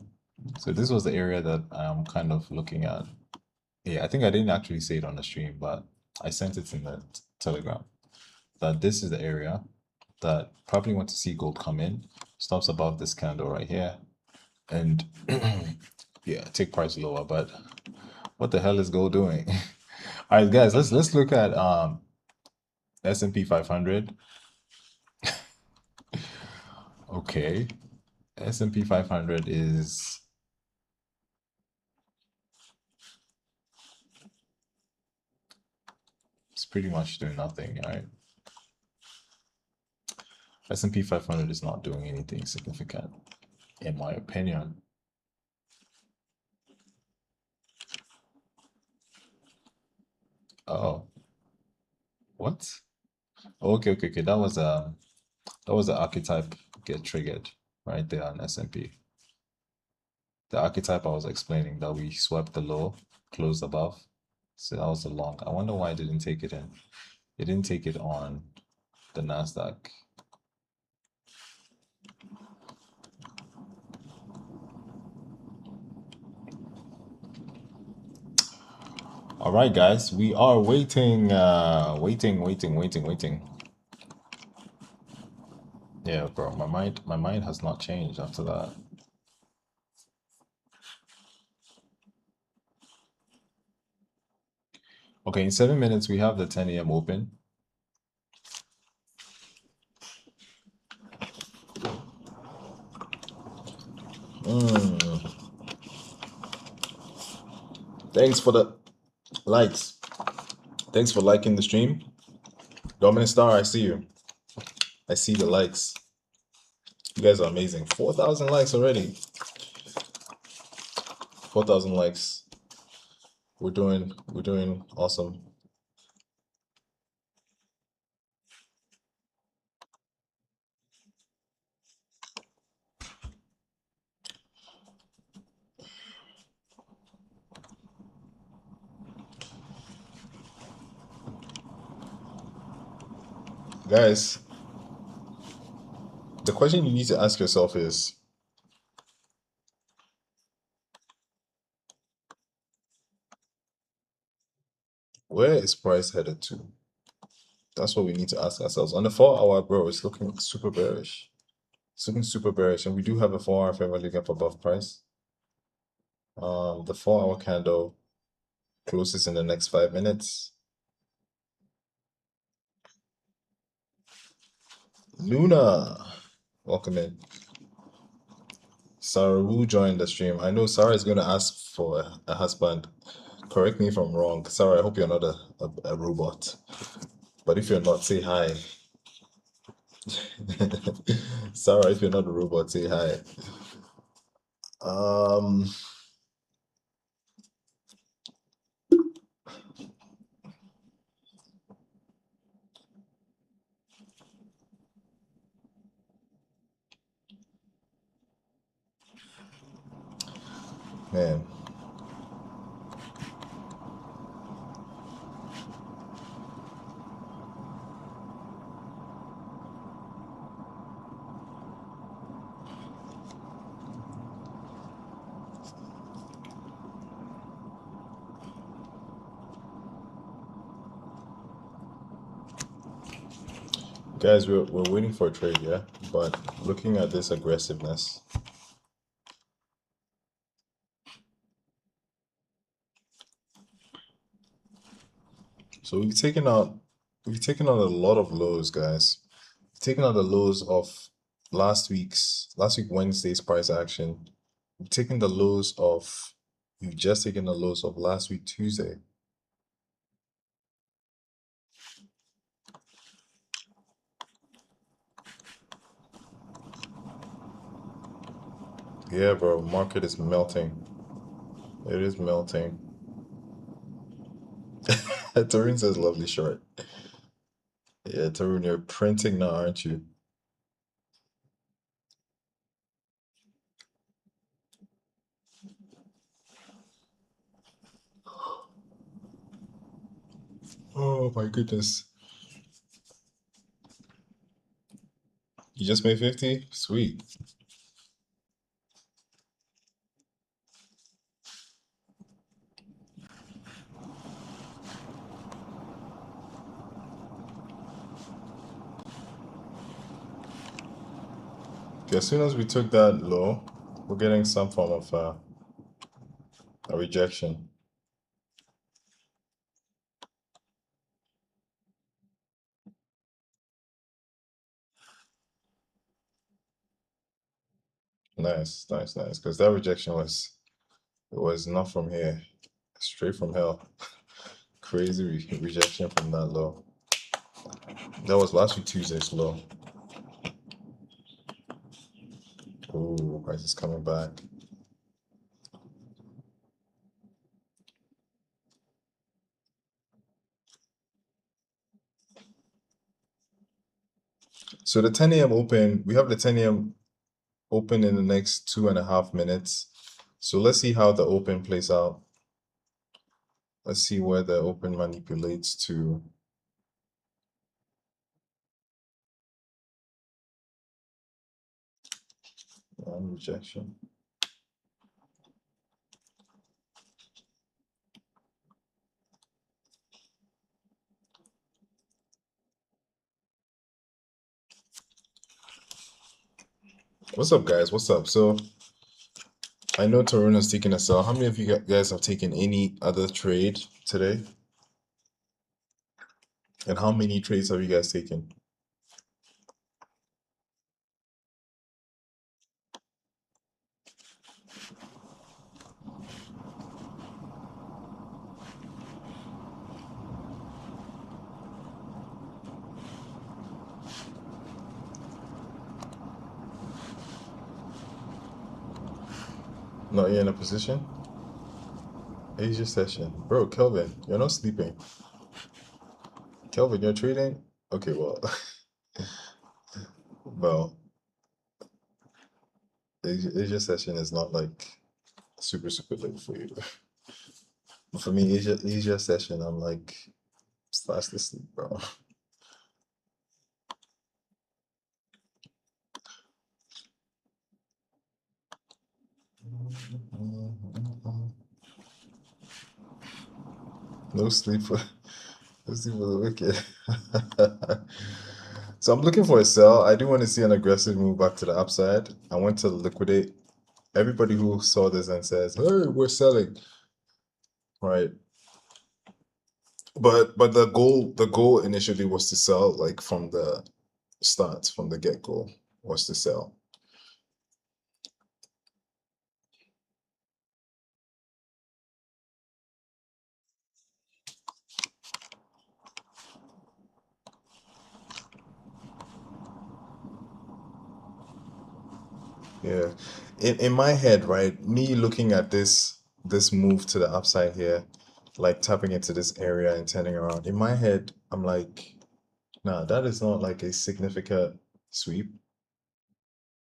Speaker 1: So this was the area that I'm kind of looking at. Yeah, I think I didn't actually say it on the stream, but I sent it in the Telegram that this is the area that probably want to see gold come in, stops above this candle right here, and yeah, take price lower. But what the hell is gold doing? All right, guys, let's look at S&P 500. Okay, S&P 500 is it's pretty much doing nothing, right? S&P 500 is not doing anything significant, in my opinion. Oh, what? Okay. That was the archetype get triggered right there on S&P. The archetype I was explaining that we swept the low, closed above. So that was the long. I wonder why it didn't take it in. It didn't take it on the Nasdaq. All right, guys, we are waiting, waiting. Yeah, bro, my mind has not changed after that. Okay, in 7 minutes we have the 10 a.m. open. Thanks for the likes. Thanks for liking the stream. Dominant Star, I see you. I see the likes. You guys are amazing. 4,000 likes already. 4,000 likes. We're doing awesome. Guys, the question you need to ask yourself is, where is price headed to? That's what we need to ask ourselves. On the 4 hour, bro, it's looking super bearish. It's looking super bearish, and we do have a 4 hour fair value gap above price. The 4 hour candle closes in the next 5 minutes. Luna, welcome in. Sarah Wu joined the stream. I know Sarah is going to ask for a husband. Correct me if I'm wrong. Sarah, I hope you're not a robot. But if you're not, say hi. Sarah, if you're not a robot, say hi. Man. Guys, we're waiting for a trade, yeah? But looking at this aggressiveness. So we've taken out a lot of lows, guys. We've taken out the lows of last week Wednesday's price action. We've taken the lows of we've just taken the lows of last week Tuesday. Yeah, bro, market is melting. It is melting. Tarun says lovely short. Yeah, Tarun, you're printing now, aren't you? Oh my goodness. You just made 50? Sweet. as soon as we took that low, we're getting some form of a rejection. Nice, nice, nice. Because that rejection was not from here, straight from hell. Crazy rejection from that low. That was last week Tuesday's low. Ooh, price is coming back. So the 10 a.m. open, we have the 10 a.m. open in the next 2.5 minutes. So let's see how the open plays out. Let's see where the open manipulates to. Rejection. What's up, guys? What's up? So I know Toruno's taking a sell. How many of you guys have taken any other trade today? And how many trades have you guys taken? Not yet in a position? Asia session. Bro, Kelvin, you're not sleeping. Kelvin, you're trading? Okay, well, well, Asia session is not like super, super late for you. For me, Asia session, I'm like fast asleep, bro. No sleep for no sleep for the wicked. So I'm looking for a sell. I do want to see an aggressive move back to the upside. I want to liquidate everybody who saw this and says, "Hey, we're selling," right? But the goal initially was to sell, like from the start, from the get-go, was to sell. Yeah. In my head, right, me looking at this move to the upside here, like tapping into this area and turning around. In my head, I'm like, nah, that is not like a significant sweep,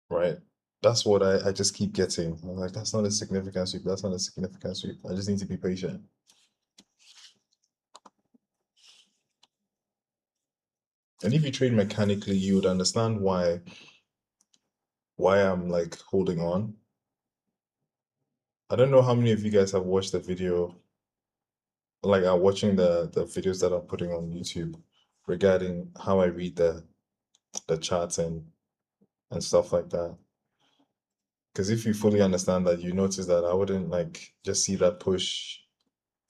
Speaker 1: right? That's what I just keep getting. I'm like, that's not a significant sweep. That's not a significant sweep. I just need to be patient. And if you trade mechanically, you would understand why I'm like holding on. I don't know how many of you guys have watched the video, like are watching the videos that I'm putting on YouTube regarding how I read the charts and stuff like that. Because if you fully understand that, you notice that I wouldn't like just see that push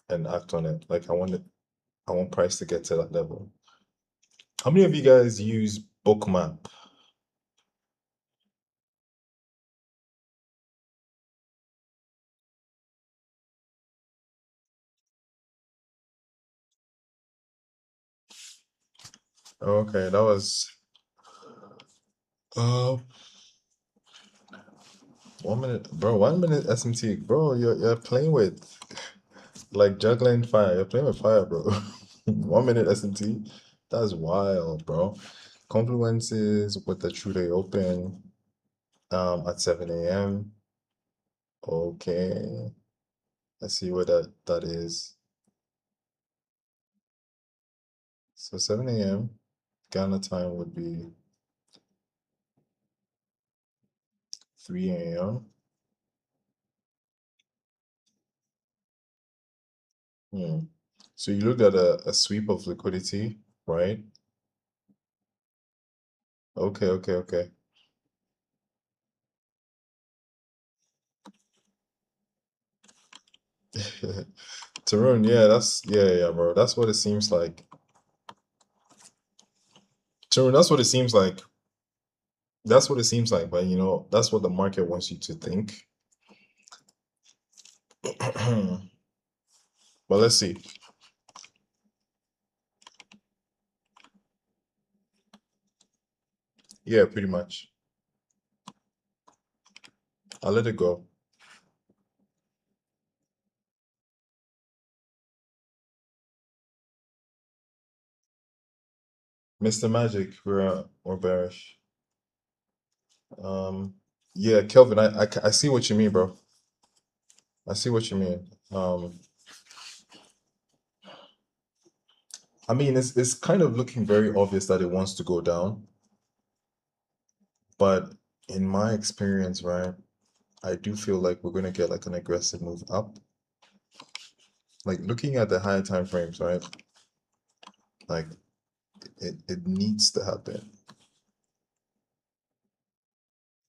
Speaker 1: and act on it. Like I want price to get to that level. How many of you guys use Bookmap? Okay, that was uh 1 minute, bro. 1 minute SMT, bro. You're playing with like juggling fire. You're playing with fire, bro. 1 minute SMT. That's wild, bro. Confluences with the true day open at 7 a.m. Okay. Let's see what that is. So 7 a.m. Ghana time would be 3 a.m. Hmm. So you looked at a sweep of liquidity, right? Okay, okay, okay. Tarun, yeah, yeah, bro. That's what it seems like. Tarun, that's what it seems like. That's what it seems like, but that's what the market wants you to think. But let's see. Yeah, pretty much. I'll let it go. Mr. Magic, we're bearish. Um, yeah, Kelvin, I see what you mean, bro. I see what you mean. I mean, it's kind of looking very obvious that it wants to go down, but in my experience, right, I do feel like we're gonna get like an aggressive move up. Like looking at the higher time frames, right? Like it needs to happen.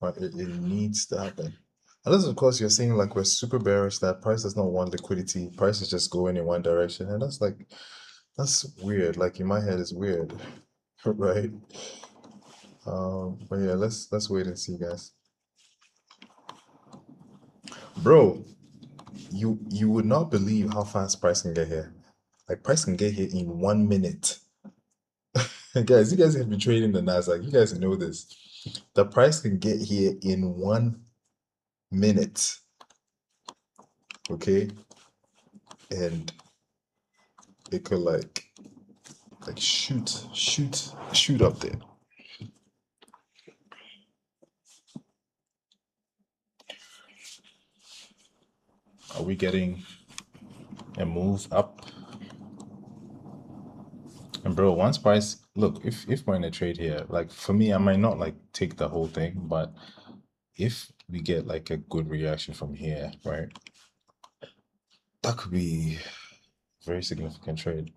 Speaker 1: Right? It needs to happen. Unless of course you're saying like we're super bearish that price does not want liquidity, price is just going in one direction, and that's weird. Like in my head, it's weird, right? But yeah, let's wait and see, guys. Bro, you would not believe how fast price can get here. Like price can get here in 1 minute. Guys, you guys have been trading the Nasdaq. You guys know this. The price can get here in 1 minute. Okay, and it could like shoot up there. Are we getting a move up? And bro, once price look, if we're in a trade here, like for me, I might not like take the whole thing, but if we get like a good reaction from here, right? That could be a very significant trade.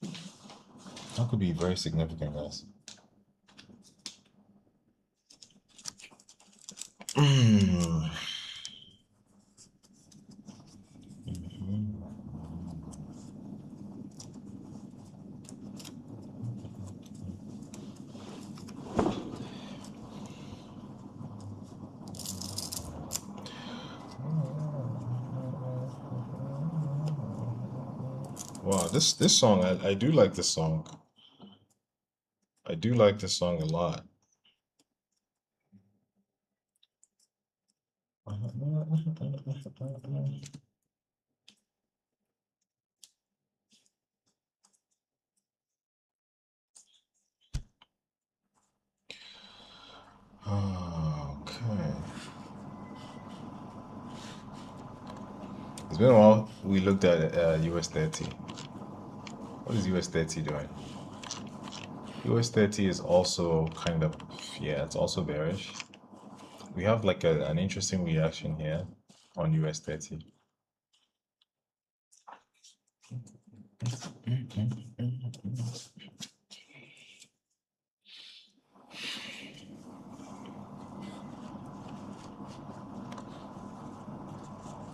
Speaker 1: That could be very significant, guys. Mm. Wow, this song, I do like this song. I do like this song a lot. Okay. It's been a while. We looked at US 30. What is US 30 doing? US 30 is also kind of, yeah, it's also bearish. We have like an interesting reaction here on US 30.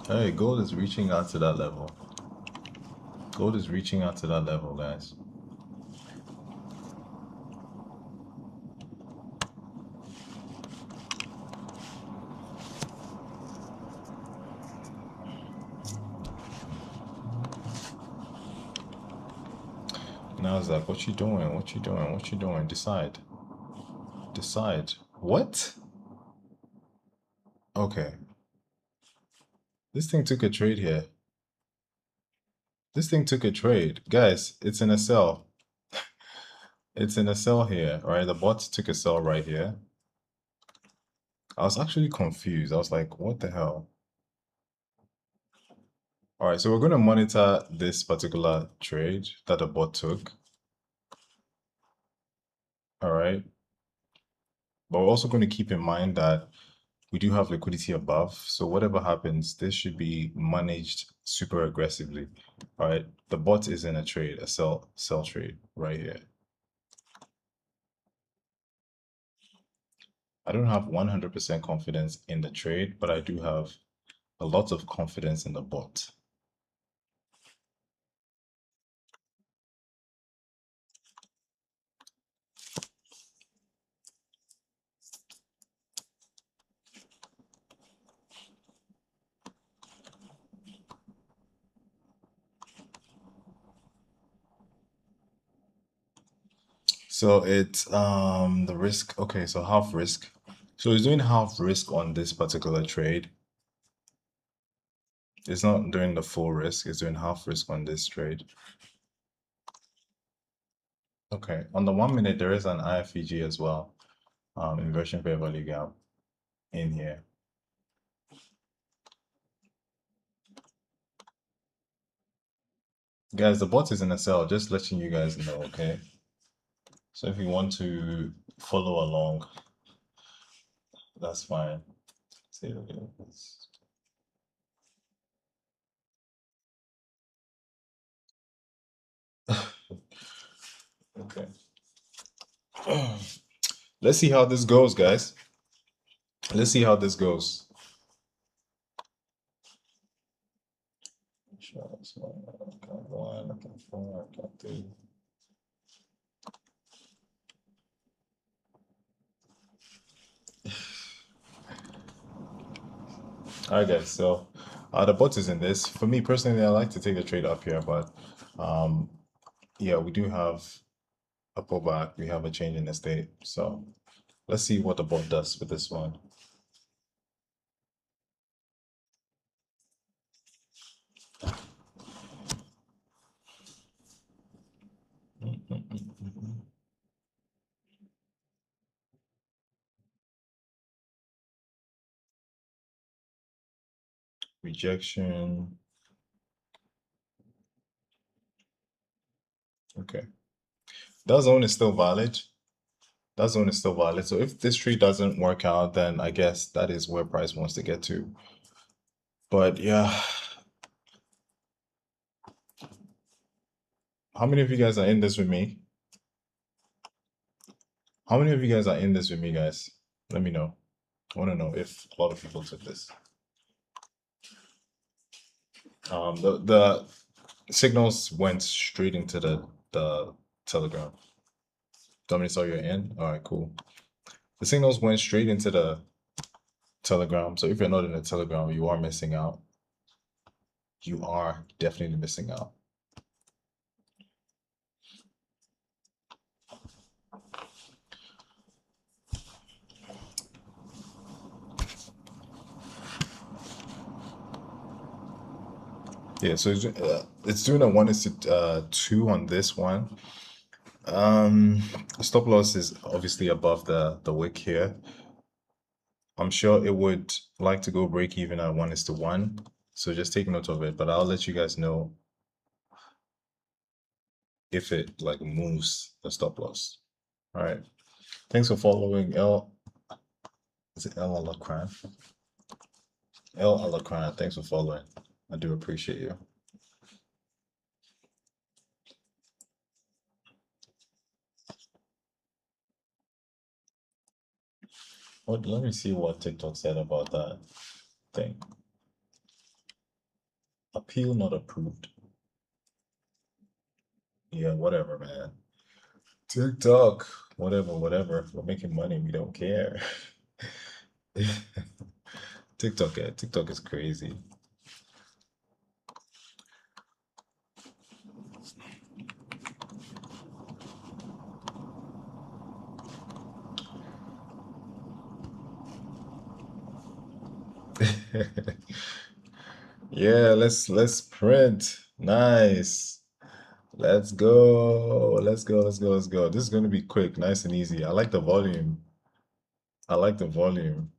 Speaker 1: Hey, gold is reaching out to that level. Gold is reaching out to that level, guys. Now it's like, what you doing? What you doing? What you doing? Decide. Decide. What? Okay. This thing took a trade here. This thing took a trade. Guys, it's in a sell. It's in a sell here, right? The bot took a sell right here. I was actually confused. I was like, what the hell? All right, so we're going to monitor this particular trade that the bot took. All right. But we're also going to keep in mind that we do have liquidity above. So whatever happens, this should be managed super aggressively. All right. The bot is in a trade, a sell trade right here. I don't have 100% confidence in the trade, but I do have a lot of confidence in the bot. So it's the risk. Okay, so half risk. So he's doing half risk on this particular trade. It's not doing the full risk, it's doing half risk on this trade. Okay, on the 1 minute, there is an IFEG as well, inversion fair value gap in here. Guys, the bot is in a sell, just letting you guys know, okay? So if you want to follow along, that's fine. See, okay. Let's see how this goes, guys. Let's see how this goes. All right, guys. So the bot is in this. For me personally, I like to take the trade up here, but yeah, we do have a pullback. We have a change in the state. So let's see what the bot does with this one. Rejection. Okay. That zone is still valid. That zone is still valid. So if this tree doesn't work out, then I guess that is where price wants to get to. But yeah. How many of you guys are in this with me? How many of you guys are in this with me, guys? Let me know. I want to know if a lot of people took this. The signals went straight into the Telegram. Dominic saw you're in? All right, cool. The signals went straight into the Telegram. So if you're not in the Telegram, you are missing out. You are definitely missing out. Yeah, so it's doing a 1:2 on this one. Stop loss is obviously above the wick here. I'm sure it would like to go break even at 1:1. So just take note of it, but I'll let you guys know if it like moves the stop loss. All right. Thanks for following L. Is it El Alacran? El Alacran, thanks for following. I do appreciate you. What? Let me see what TikTok said about that thing. Appeal not approved. Yeah, whatever, man. TikTok, whatever, whatever. We're making money. We don't care. TikTok is crazy. Yeah, let's print. Nice. Let's go. Let's go. Let's go. Let's go. This is going to be quick, nice and easy. I like the volume. I like the volume.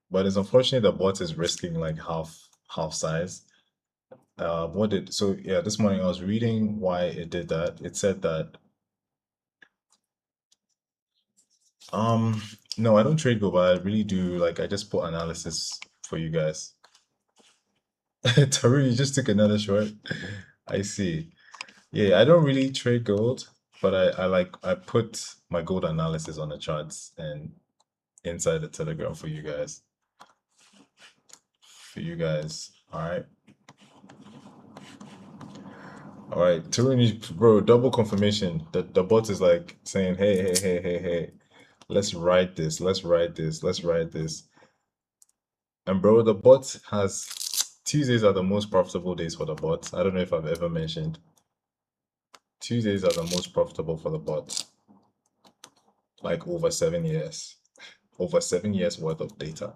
Speaker 1: But it's unfortunate the bot is risking like half size. So yeah, this morning I was reading why it did that. It said that no, I don't trade go, but I really do like I just put analysis for you guys. Taru, you just took another short. I see. Yeah, I don't really trade gold, but I put my gold analysis on the charts and inside the Telegram for you guys. for you guys. All right. Tyranny, bro, double confirmation that the bot is like saying, hey, let's ride this, let's ride this, let's ride this. And bro, the bot has Tuesdays are the most profitable days for the bot. I don't know if I've ever mentioned. Tuesdays are the most profitable for the bot. Like over 7 years. Over 7 years worth of data.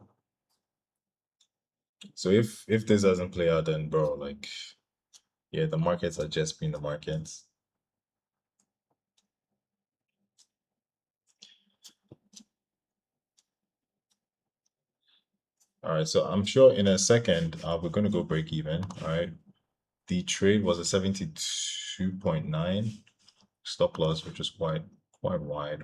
Speaker 1: So if this doesn't play out, then bro, like yeah, the markets are just being the markets. All right, so I'm sure in a second we're gonna go break even. All right, the trade was a 72.9 stop loss, which is quite wide.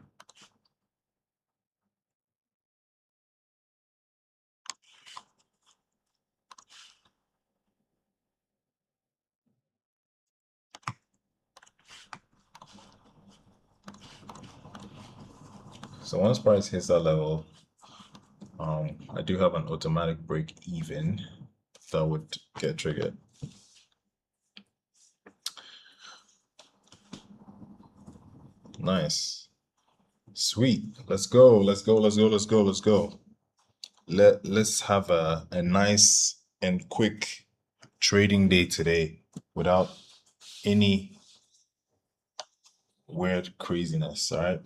Speaker 1: So once price hits that level, I do have an automatic break even that would get triggered. Nice. Sweet. Let's go. Let's go. Let's go. Let's go. Let's go. Let's have a nice and quick trading day today without any weird craziness. All right.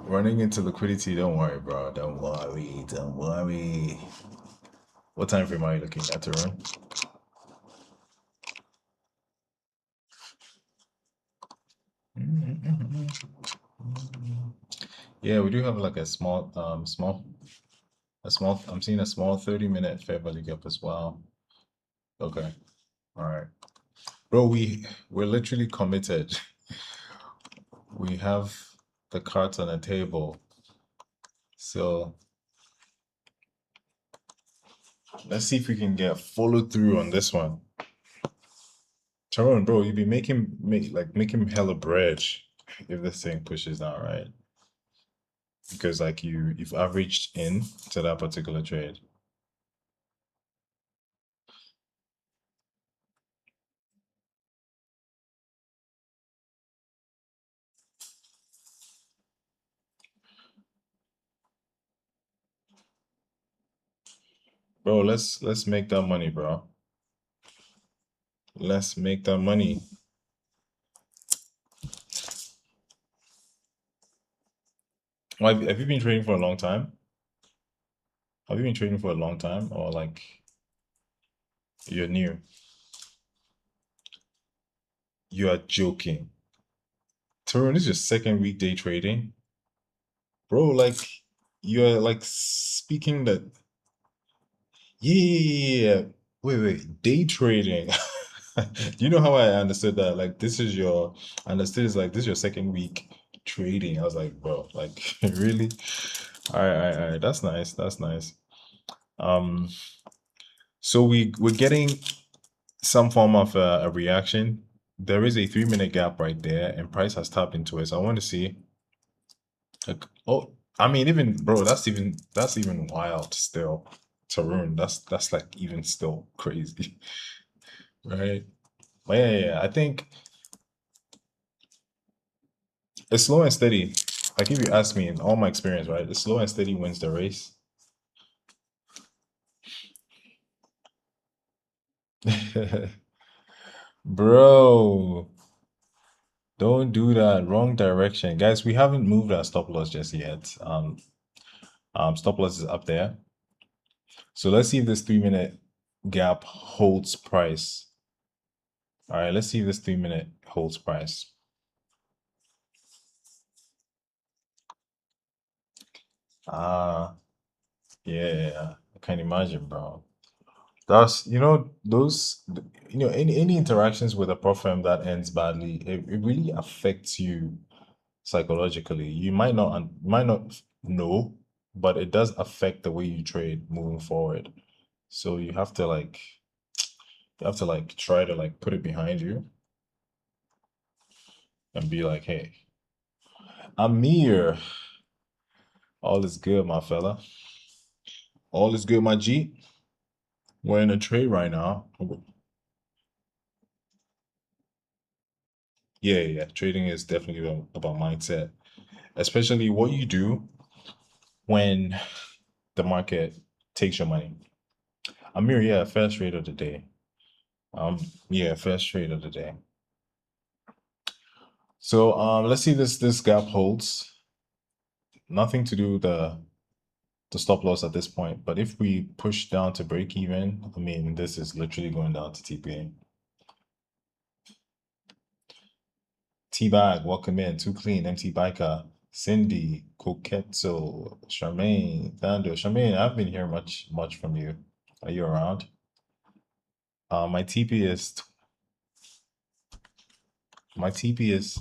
Speaker 1: Running into liquidity, don't worry, bro. Don't worry. Don't worry. What time frame are you looking at to run? Yeah, we do have like a small, I'm seeing a small 30-minute fair value gap as well. Okay. All right. Bro, we're literally committed. We have the cards on the table. So let's see if we can get follow through on this one. Tyrone, bro, you'd be making hella bread if this thing pushes down, right? Because like you've averaged in to that particular trade. Bro, let's make that money, bro. Let's make that money. Well, have you been trading for a long time? Have you been trading for a long time or like you're new? You are joking. Tyrone, this is your second weekday trading? Bro, like you're like speaking that yeah. Wait, day trading. Do you know how I understood that? Like this is your I understood it's like this is your second week trading. I was like, bro, like really? All right. That's nice. That's nice. Um, so we're getting some form of a reaction. There is a 3-minute gap right there, and price has tapped into it. So I want to see. Like, oh, I mean, even bro, that's even wild still. Tarun, that's like even still crazy, right? But yeah. I think it's slow and steady. Like if you ask me, in all my experience, right, it's slow and steady wins the race. Bro, don't do that. Wrong direction, guys. We haven't moved our stop loss just yet. Stop loss is up there. So let's see if this 3-minute gap holds price. All right, let's see if this 3-minute holds price. Yeah, I can imagine, bro. That's those any interactions with a prop firm that ends badly, it really affects you psychologically. You might not know, but it does affect the way you trade moving forward. So you have to try to like put it behind you and be like, hey, Amir, all is good, my fella. All is good, my G. We're in a trade right now. Yeah, yeah. Trading is definitely about mindset, especially what you do when the market takes your money. Amir, yeah, first trade of the day. Um, yeah, first trade of the day. So let's see this gap holds. Nothing to do with the stop loss at this point, but if we push down to break even, I mean, this is literally going down to TPA. T-Bag, welcome in. Too Clean, MT Biker, Cindy, Coquetto, Charmaine, Thando. Charmaine, I haven't been hearing much from you. Are you around? My TP is my TP is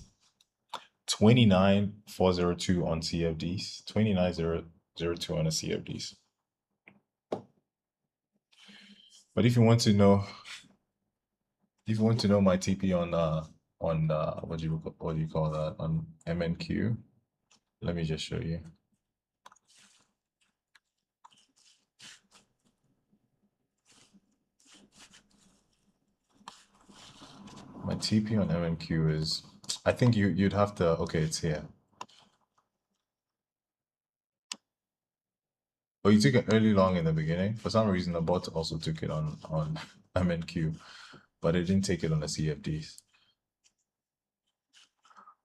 Speaker 1: 29402 on CFDs. 29002 on the CFDs. But if you want to know my TP on what do you call that, on MNQ, let me just show you. My TP on MNQ is, I think you'd have to, okay, it's here. Oh, you took it early long in the beginning. For some reason, the bot also took it on MNQ, but it didn't take it on the CFDs.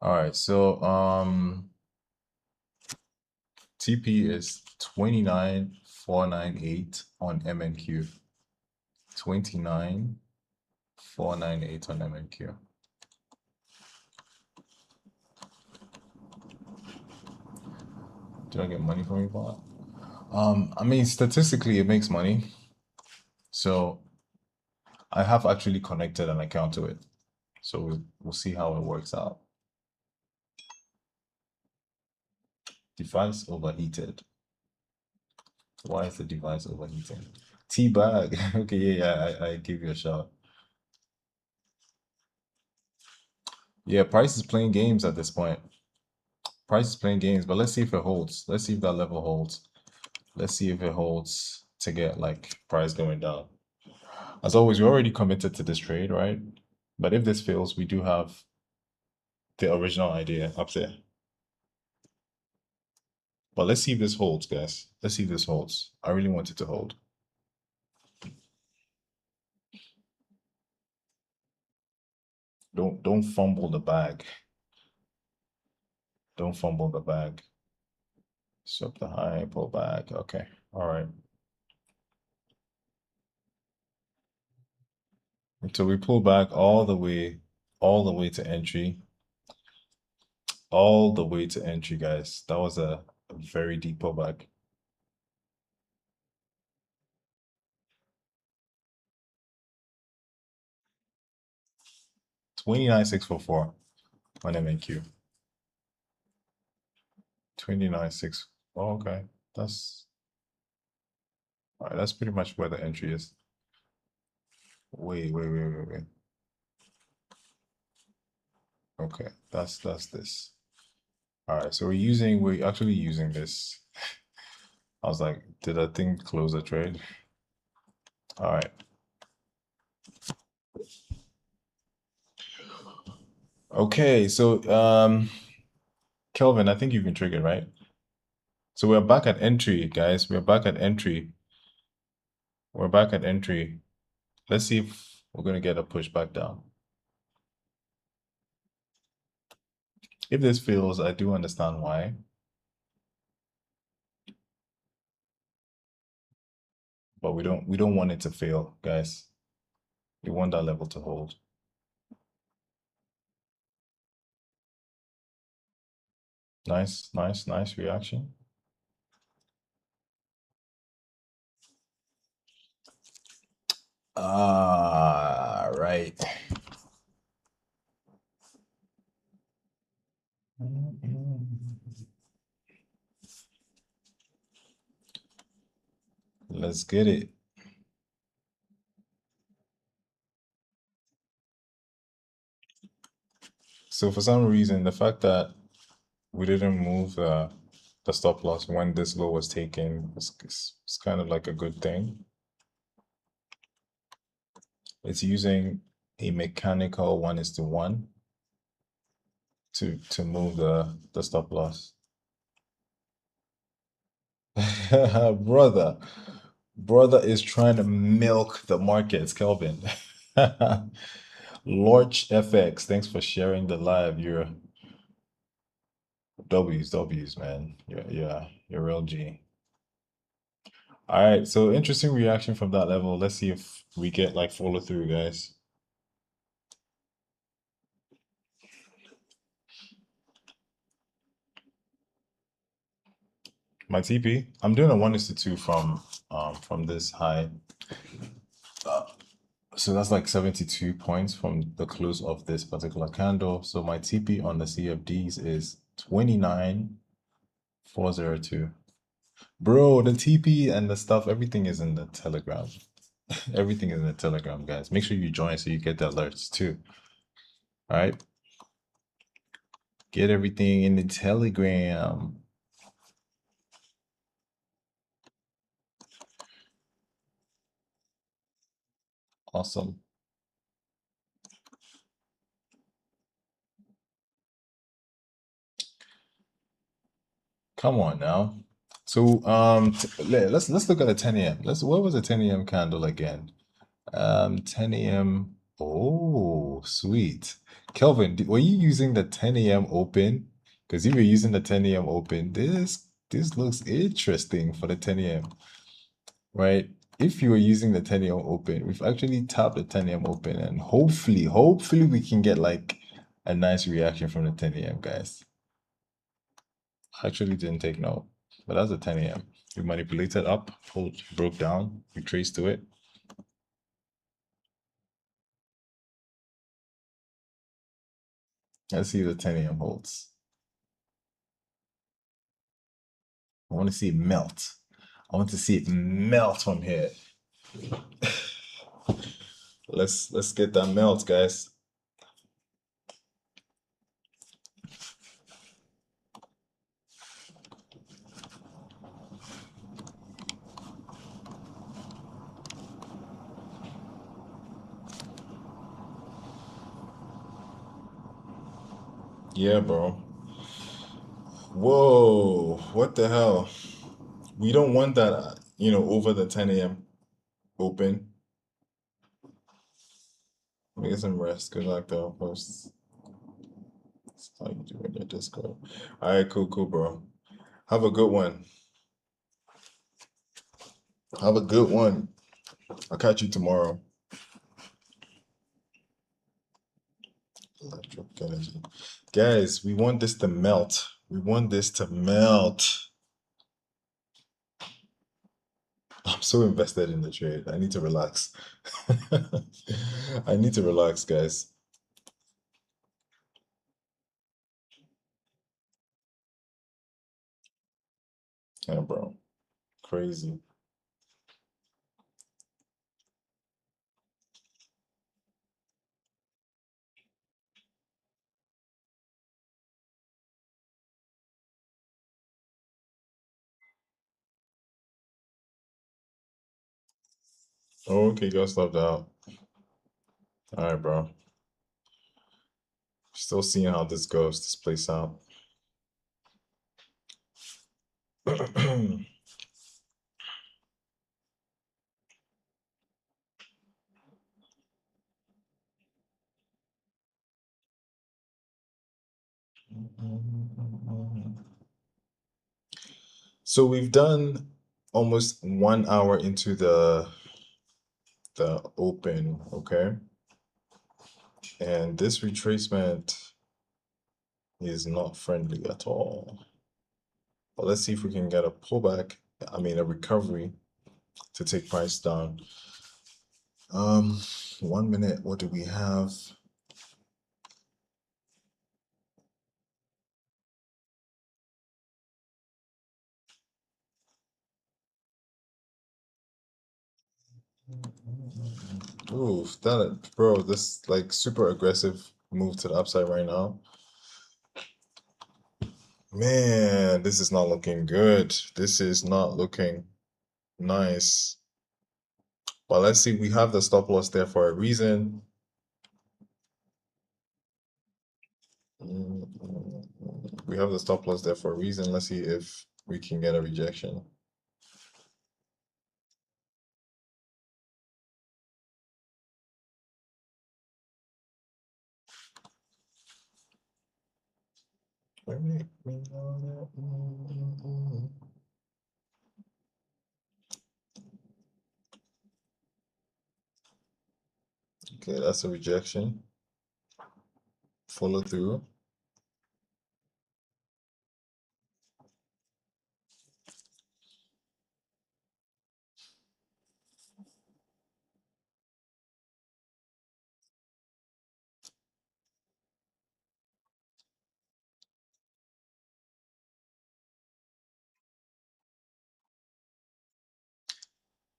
Speaker 1: All right, so TP is 29498 on MNQ. 29498 on MNQ. Did I get money from you, bot? I mean, statistically, it makes money. So I have actually connected an account to it. So we'll see how it works out. Device overheated. Why is the device overheating? T-bag. Okay, yeah, I give you a shout. Yeah, Price is playing games at this point. Price is playing games, but let's see if it holds. Let's see if that level holds. Let's see if it holds to get like price going down. As always, we're already committed to this trade, right? But if this fails, we do have the original idea up there. But let's see if this holds, guys. Let's see if this holds. I really want it to hold. Don't fumble the bag. Don't fumble the bag. Swap the high, pull back. Okay. All right. Until we pull back all the way to entry. All the way to entry, guys. That was a very deep pullback. $29,644 on MNQ. 29,6. Oh, okay. That's all right. That's pretty much where the entry is. Wait. Okay, that's this. All right, so we're actually using this. I was like, did that thing close the trade? All right. Okay, so Kelvin, I think you've been triggered, right? So we're back at entry, guys. We're back at entry. We're back at entry. Let's see if we're gonna get a push back down. If this fails, I do understand why. But we don't want it to fail, guys. We want that level to hold. Nice reaction. Right. Let's get it. So for some reason, the fact that we didn't move the stop loss when this low was taken. It's kind of like a good thing. It's using a mechanical 1:1 to move the stop loss. Brother, brother is trying to milk the markets, Kelvin. Lorch FX, thanks for sharing the live. You're W's, man. You're real G. All right, so interesting reaction from that level. Let's see if we get like follow through, guys. My TP, I'm doing a 1:2 from this high. So that's like 72 points from the close of this particular candle. So my TP on the CFDs is 29,402. Bro, the TP and the stuff, everything is in the Telegram. Everything is in the Telegram, guys. Make sure you join so you get the alerts too. All right. Get everything in the Telegram. Awesome. Come on now. So let's look at the 10 a.m. What was the 10 a.m. candle again? 10 a.m. Oh, sweet. Kelvin, were you using the 10 a.m. open? Because if you're using the 10 a.m. open, this looks interesting for the 10 a.m. Right? If you were using the 10 a.m. open, we've actually tapped the 10 a.m. open, and hopefully we can get like a nice reaction from the 10 a.m. guys. I actually didn't take note, but that's the 10 a.m. We manipulated up, pulled, broke down, we traced to it. Let's see if the 10 a.m. holds. I want to see it melt. I want to see it melt from here. Let's get that melt, guys. Yeah, bro. Whoa, what the hell? We don't want that, over the 10 a.m. open. Let me get some rest. Good luck, though. Post. That's how you do in your Discord. All right, cool, bro. Have a good one. Have a good one. I'll catch you tomorrow. Electric energy. Guys, we want this to melt. We want this to melt. I'm so invested in the trade. I need to relax. I need to relax, guys. Yeah, bro. Crazy. Oh, okay, you got stopped out. All right, bro. Still seeing how this goes, this plays out. So we've done almost 1 hour into the open, okay? And this retracement is not friendly at all. But let's see if we can get a pullback, a recovery to take price down. 1 minute, what do we have? Oof, bro, this like super aggressive move to the upside right now. Man, this is not looking good. This is not looking nice. But let's see, we have the stop loss there for a reason. We have the stop loss there for a reason. Let's see if we can get a rejection. Okay, that's a rejection. Follow through.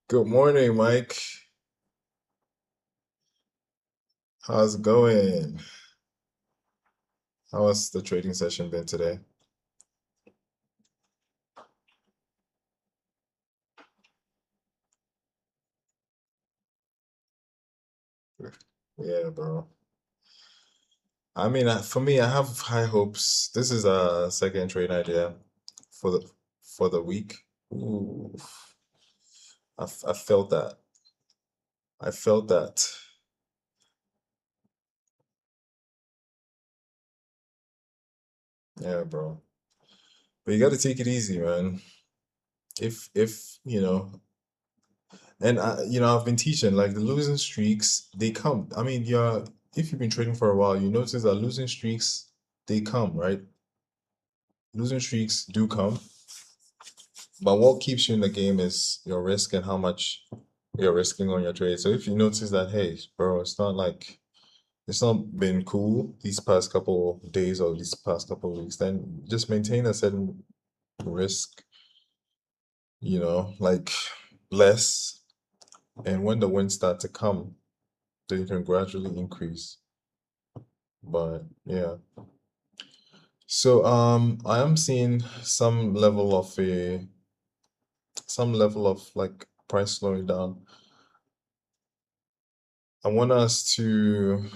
Speaker 1: Good morning, Mike. How's it going? How has the trading session been today? Yeah, bro. I mean, for me, I have high hopes. This is a second trade idea for the week. Ooh, I felt that. I felt that. Yeah, bro. But you got to take it easy, man. If you know, and I've been teaching like the losing streaks, they come. I mean, if you've been trading for a while, you notice that losing streaks, they come, right? Losing streaks do come, but what keeps you in the game is your risk and how much you're risking on your trade. So if you notice that, hey, bro, it's not been cool these past couple days or these past couple weeks, then just maintain a certain risk, like less. And when the wins start to come, then you can gradually increase. But yeah. So I am seeing some level of like price slowing down. I want us to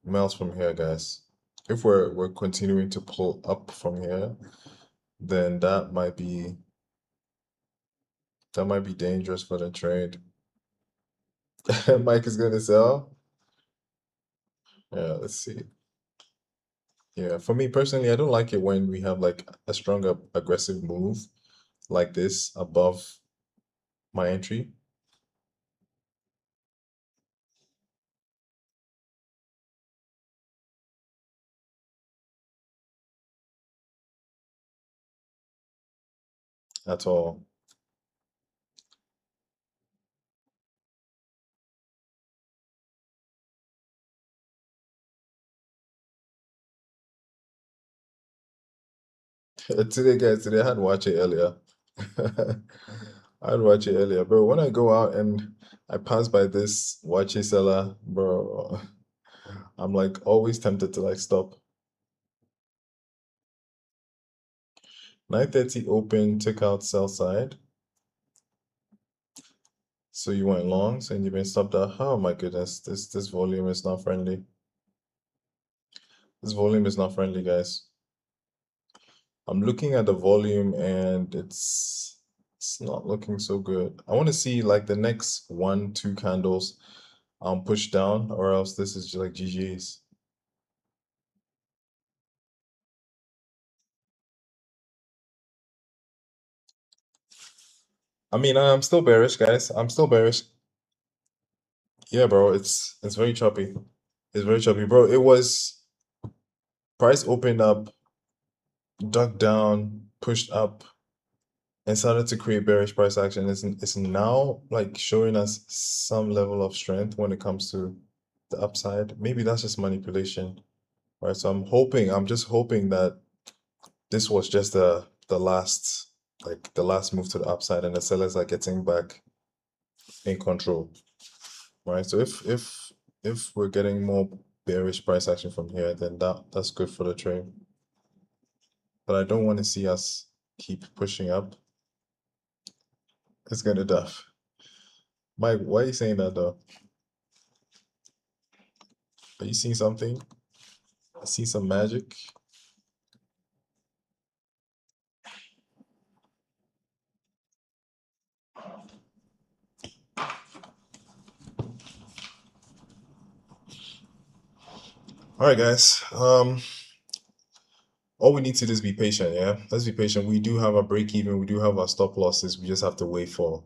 Speaker 1: melt from here, guys. If we're continuing to pull up from here, then that might be dangerous for the trade. Mike is gonna sell. Yeah, let's see. Yeah, for me personally, I don't like it when we have like a stronger aggressive move like this above my entry at all. Today, guys, today I had watched it earlier. I had watched it earlier, bro. When I go out and I pass by this watch it seller, bro, I'm like always tempted to like stop. 9:30 open, took out sell side. So you went longs and you've been stopped out. Oh my goodness, this volume is not friendly. This volume is not friendly, guys. I'm looking at the volume and it's not looking so good. I want to see like the next 1, 2 candles push down, or else this is just like GG's. I mean, I'm still bearish, guys. I'm still bearish. Yeah, bro, it's very choppy. It's very choppy, bro. It was price opened up, dug down, pushed up, and started to create bearish price action. It's now like showing us some level of strength when it comes to the upside. Maybe that's just manipulation, right? So I'm just hoping that this was just the last move to the upside, and the sellers are getting back in control, right? So if we're getting more bearish price action from here, then that's good for the trade. but I don't want to see us keep pushing up. It's gonna duff. Mike, why are you saying that though? Are you seeing something? I see some magic. All right, guys. All we need to do is be patient. Yeah, let's be patient. We do have a break even. We do have our stop losses. We just have to wait for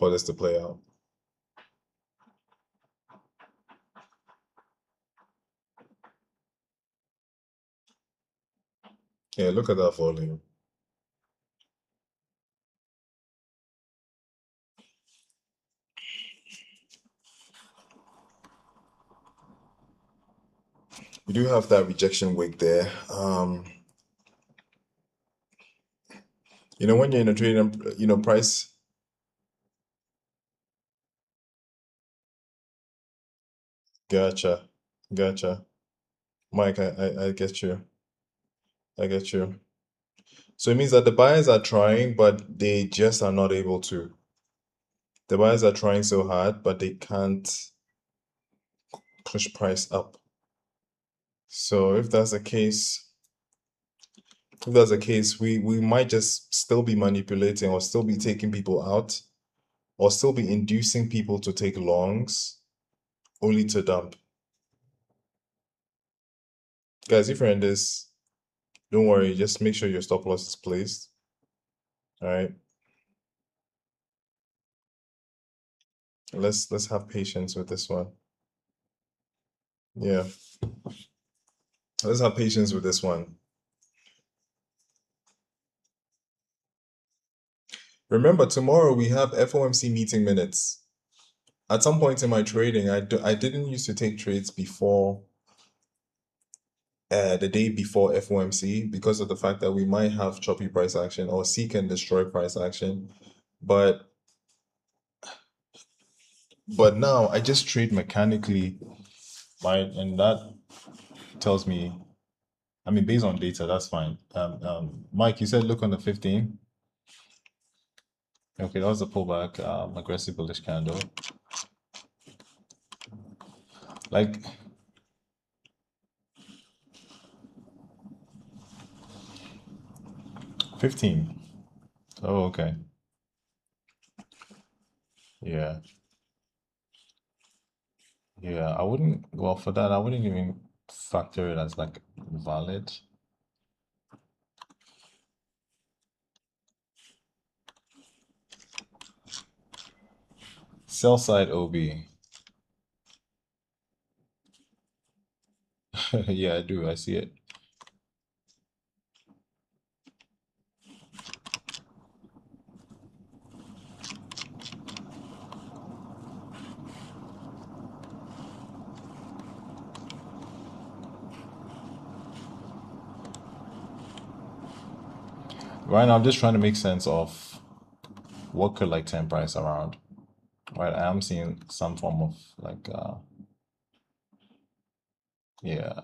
Speaker 1: this to play out. Yeah, look at that volume. We do have that rejection wick there. When you're in a trading, price. Gotcha, gotcha. Mike, I get you. I get you. So it means that the buyers are trying, but they just are not able to. The buyers are trying so hard, but they can't push price up. So if that's the case, we might just still be manipulating or still be taking people out or still be inducing people to take longs only to dump. Guys, if you're in this, don't worry, just make sure your stop loss is placed. All right. Let's have patience with this one. Yeah. Let's have patience with this one. Remember, tomorrow we have FOMC meeting minutes. At some point in my trading, I didn't used to take trades before the day before FOMC because of the fact that we might have choppy price action or seek and destroy price action. But now I just trade mechanically, right? And that tells me, I mean, based on data, that's fine. Mike, you said look on the 15. Okay, that was a pullback, aggressive bullish candle. Like 15. Oh, okay. Yeah. Yeah, I wouldn't, well, for that, I wouldn't even factor it as like valid. Sell side OB. Yeah, I do. I see it. Right now, I'm just trying to make sense of what could like 10 price around. Right, I am seeing some form of like, yeah.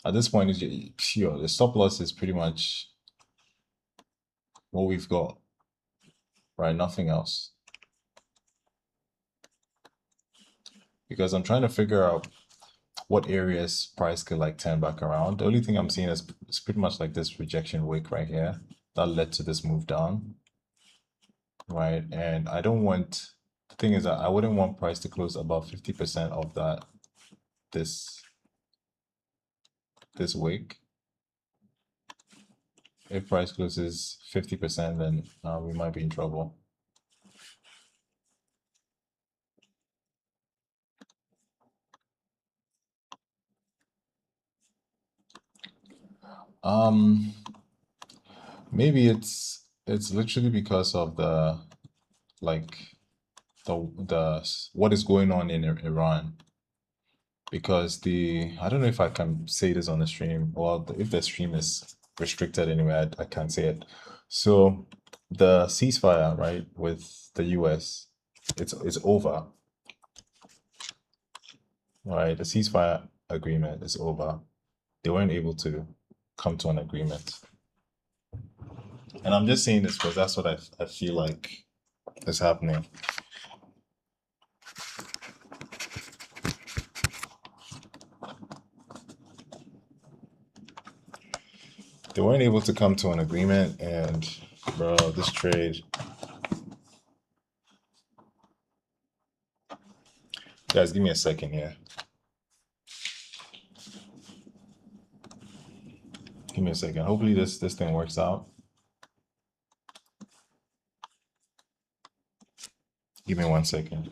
Speaker 1: At this point, is sure the stop loss is pretty much what we've got, right? Nothing else. Because I'm trying to figure out what areas price could like turn back around. The only thing I'm seeing is pretty much like this rejection wick right here that led to this move down, right? And I don't want, the thing is that I wouldn't want price to close above 50% of that, this wick. If price closes 50%, then we might be in trouble. Um, maybe it's literally because of the like the what is going on in Iran. Because I don't know if I can say this on the stream. Well, if the stream is restricted anyway, I can't say it. So the ceasefire, right, with the US, it's over. right? The ceasefire agreement is over. They weren't able to come to an agreement. And I'm just saying this because that's what I feel like is happening. They weren't able to come to an agreement, and bro, this trade, guys, give me a second here. Give me a second. Hopefully this thing works out. Give me 1 second.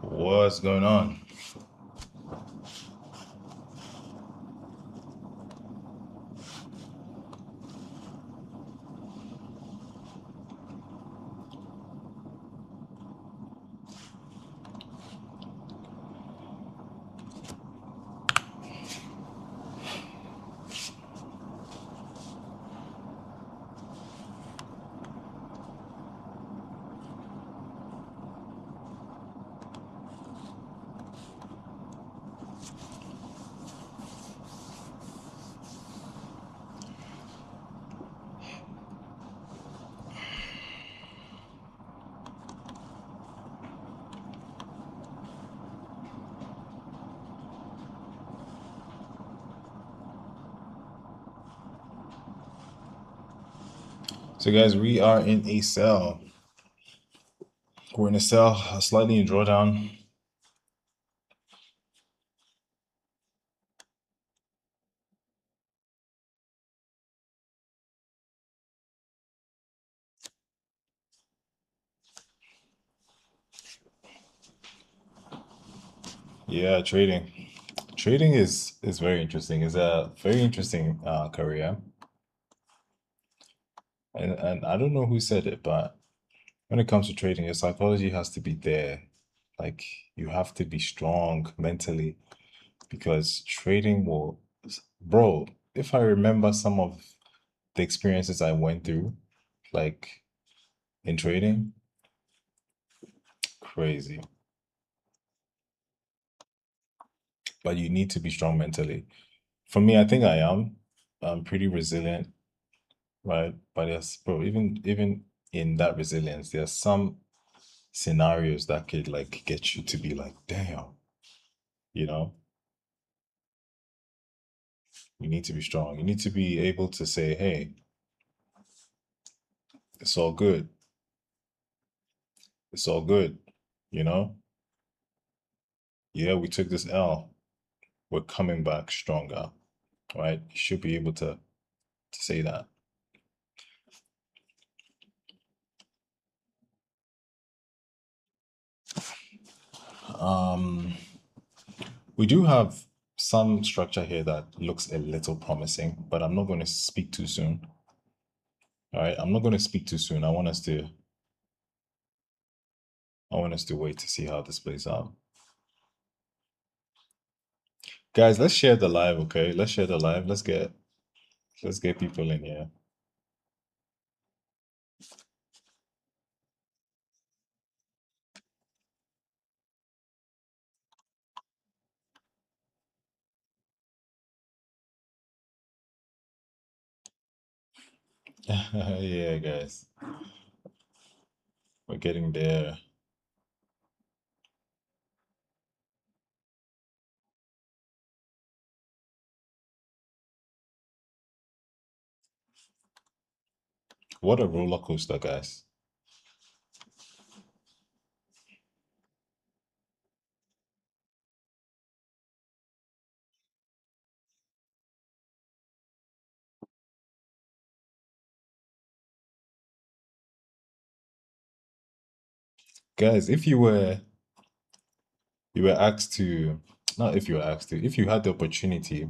Speaker 1: What's going on? So guys, we are in a sell. We're in a sell, slightly in drawdown. Yeah, trading. Trading is very interesting. It's a very interesting career. And I don't know who said it, but when it comes to trading, your psychology has to be there. Like you have to be strong mentally because trading will, bro, if I remember some of the experiences I went through, like in trading, crazy. But you need to be strong mentally. For me, I think I am. I'm pretty resilient, right? But there's, bro, even in that resilience, there's some scenarios that could like get you to be like, damn, you know, you need to be strong. You need to be able to say, hey, it's all good. It's all good. You know, yeah, we took this L. We're coming back stronger, right? You should be able to say that. Um, we do have some structure here that looks a little promising, but I'm not going to speak too soon. All right, I'm not going to speak too soon. I want us to wait to see how this plays out. Guys, let's share the live, okay? Let's share the live. Let's get people in here. Yeah, guys, we're getting there. What a roller coaster, guys. Guys, if you were asked to, not if you were asked to, if you had the opportunity,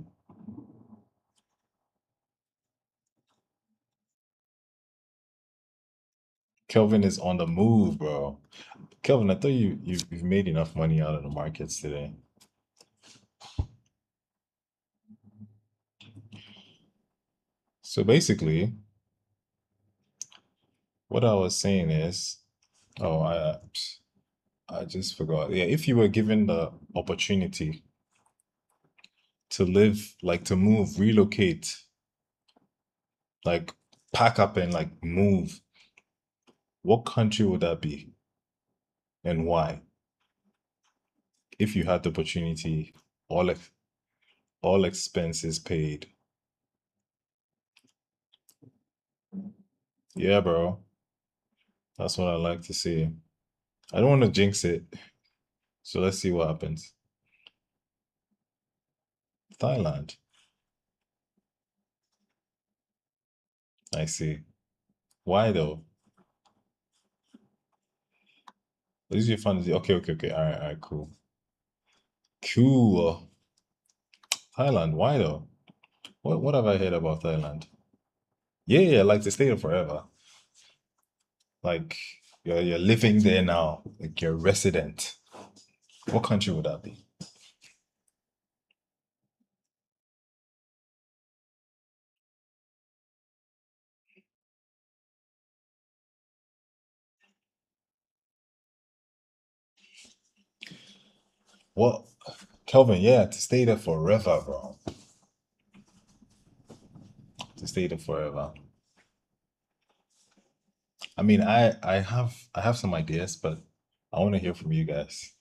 Speaker 1: Kelvin is on the move, bro. Kelvin, I thought you've made enough money out of the markets today. So basically, what I was saying is, oh, I just forgot. Yeah, if you were given the opportunity to live, like to move, relocate, like pack up and like move, what country would that be and why? If you had the opportunity, all ex all expenses paid. Yeah, bro. That's what I like to see. I don't want to jinx it, so let's see what happens. Thailand. I see. Why though? This is your fantasy. Okay, okay, okay. All right, cool. Cool. Thailand. Why though? What have I heard about Thailand? Yeah, yeah, like to stay there forever. Like you're living there now. Like you're a resident. What country would that be? What Kelvin, yeah, to stay there forever, bro. To stay there forever. I mean, I have some ideas, but I want to hear from you guys.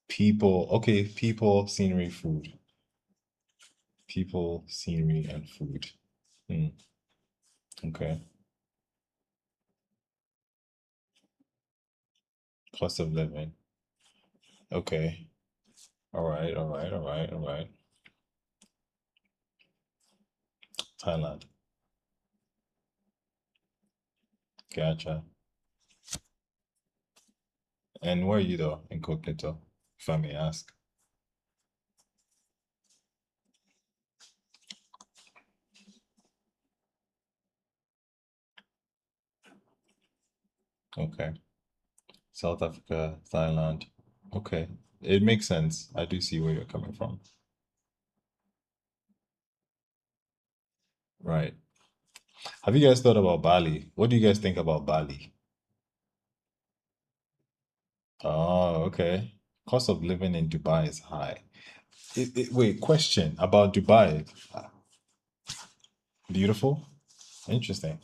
Speaker 1: People, okay, people, scenery, food. People, scenery, and food. Hmm, okay. Cost of living. Okay. All right, all right, all right, all right. Thailand. Gotcha. And where are you though? Incognito, if I may ask. Okay. South Africa, Thailand. Okay. It makes sense. I do see where you're coming from. Right. Have you guys thought about Bali? What do you guys think about Bali? Oh, okay. Cost of living in Dubai is high. Wait, question about Dubai. Beautiful? Interesting.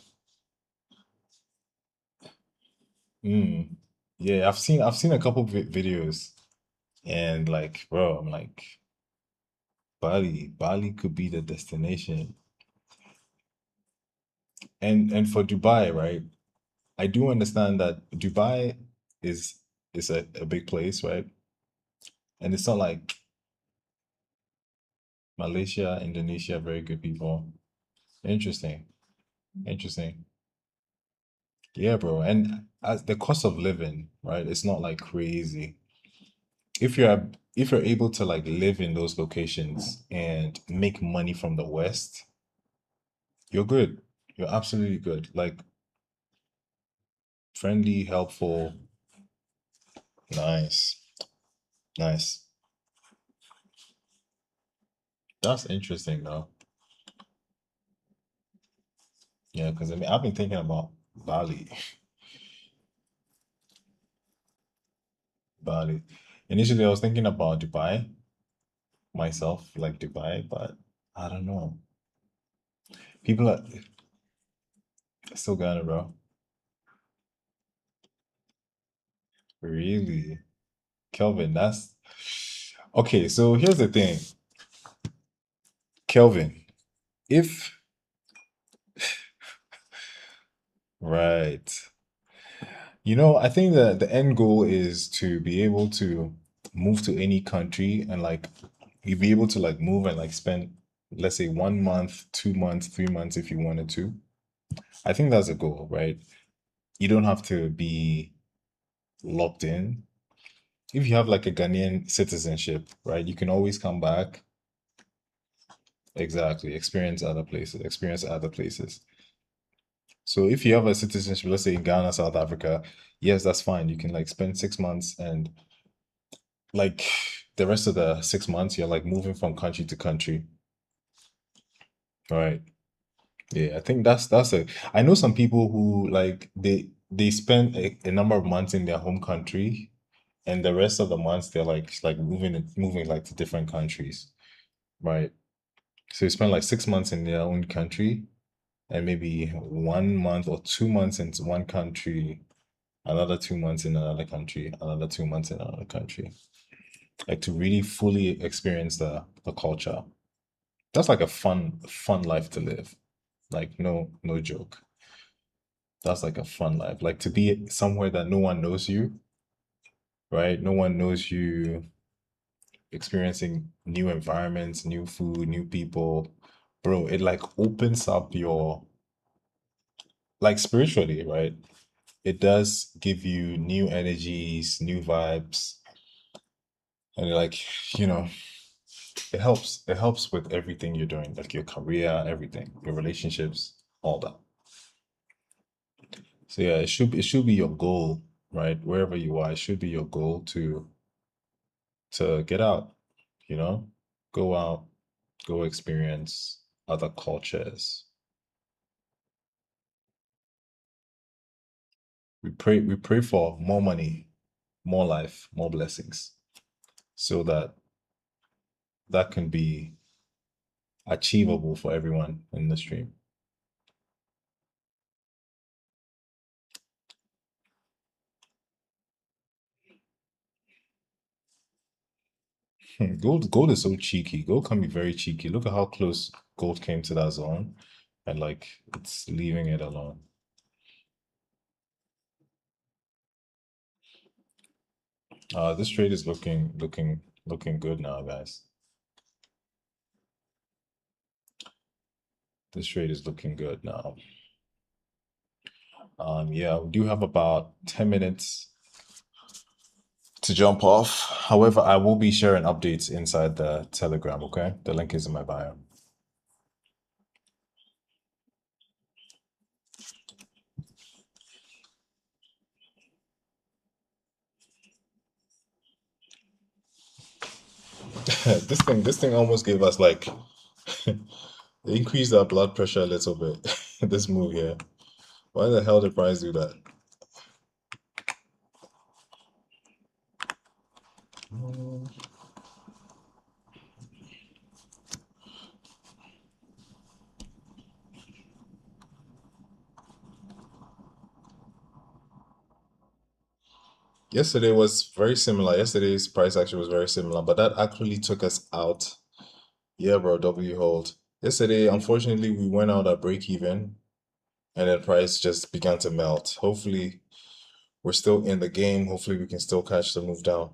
Speaker 1: Hmm. Yeah, I've seen a couple videos and like, bro, I'm like, Bali could be the destination. And for Dubai, right? I do understand that Dubai is is a big place, right? And it's not like Malaysia, Indonesia, very good people. Interesting. Interesting. Yeah, bro. And as the cost of living, right? It's not like crazy. If you're able to like live in those locations and make money from the West, you're good. You're absolutely good. Like friendly, helpful. Nice. Nice. That's interesting though. Yeah, because I mean I've been thinking about Bali. Bali. Initially I was thinking about Dubai myself, like Dubai, but I don't know. People are Still Ghana, bro. Really? Kelvin, that's okay. So here's the thing, Kelvin. If right, I think that the end goal is to be able to move to any country and like you'd be able to like move and like spend, let's say 1 month, 2 months, 3 months if you wanted to. I think that's a goal, right? You don't have to be locked in. If you have like a Ghanaian citizenship, right, you can always come back. Exactly. Experience other places. So if you have a citizenship, let's say in Ghana, South Africa, yes, that's fine. You can like spend 6 months and like the rest of the 6 months, you're like moving from country to country. Right. Yeah, I think that's a I know some people who like they spend a number of months in their home country and the rest of the months they're like moving like to different countries. Right. So you spend like 6 months in their own country and maybe 1 month or 2 months in one country, another 2 months in another country, another 2 months in another country. Like to really fully experience the culture. That's like a fun life to live. Like no joke. That's like a fun life. Like to be somewhere that no one knows you, right? No one knows you, experiencing new environments, new food, new people. Bro, it like opens up your like spiritually, right? It does give you new energies, new vibes, and like, you know, it helps. It helps with everything you're doing, like your career, everything, your relationships, all that. So yeah, it should be your goal, right? Wherever you are, it should be your goal to get out, you know, go out, go experience other cultures. We pray for more money, more life, more blessings, so that that can be achievable for everyone in the stream. Gold is so cheeky. Gold can be very cheeky. Look at how close gold came to that zone, and like it's leaving it alone. This trade is looking good now, guys. This trade is looking good now. Yeah, we do have about 10 minutes to jump off. However, I will be sharing updates inside the Telegram. Okay, the link is in my bio. This thing almost gave us like it increased our blood pressure a little bit. This move here. Why the hell did price do that? Mm. Yesterday was very similar. Yesterday's price action was very similar, but that actually took us out. Yeah, bro, W hold. Yesterday, unfortunately, we went out at break even, and then price just began to melt. Hopefully, we're still in the game. Hopefully, we can still catch the move down.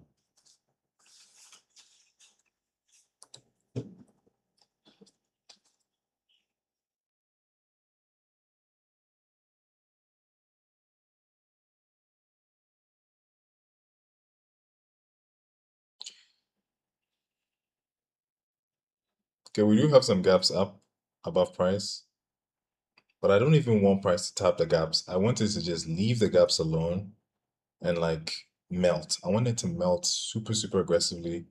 Speaker 1: Okay, we do have some gaps up above price, but I don't even want price to tap the gaps. I wanted to just leave the gaps alone and like melt. I want it to melt super, super aggressively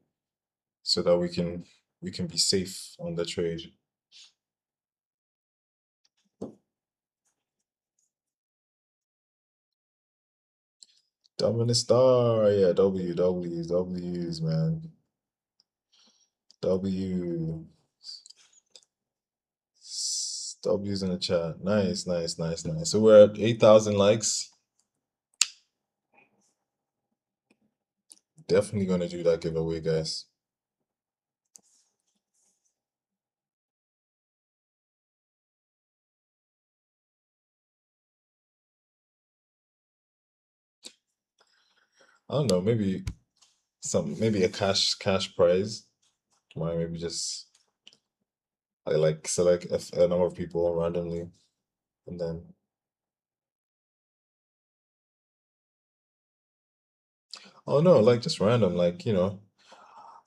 Speaker 1: so that we can be safe on the trade. Dominant Star, yeah, W's, man. W W's in the chat. Nice, nice, nice, nice. So we're at 8,000 likes. Definitely gonna do that giveaway, guys. I don't know, maybe maybe a cash prize. Why maybe just I like select a number of people randomly, and then oh no, like just random, like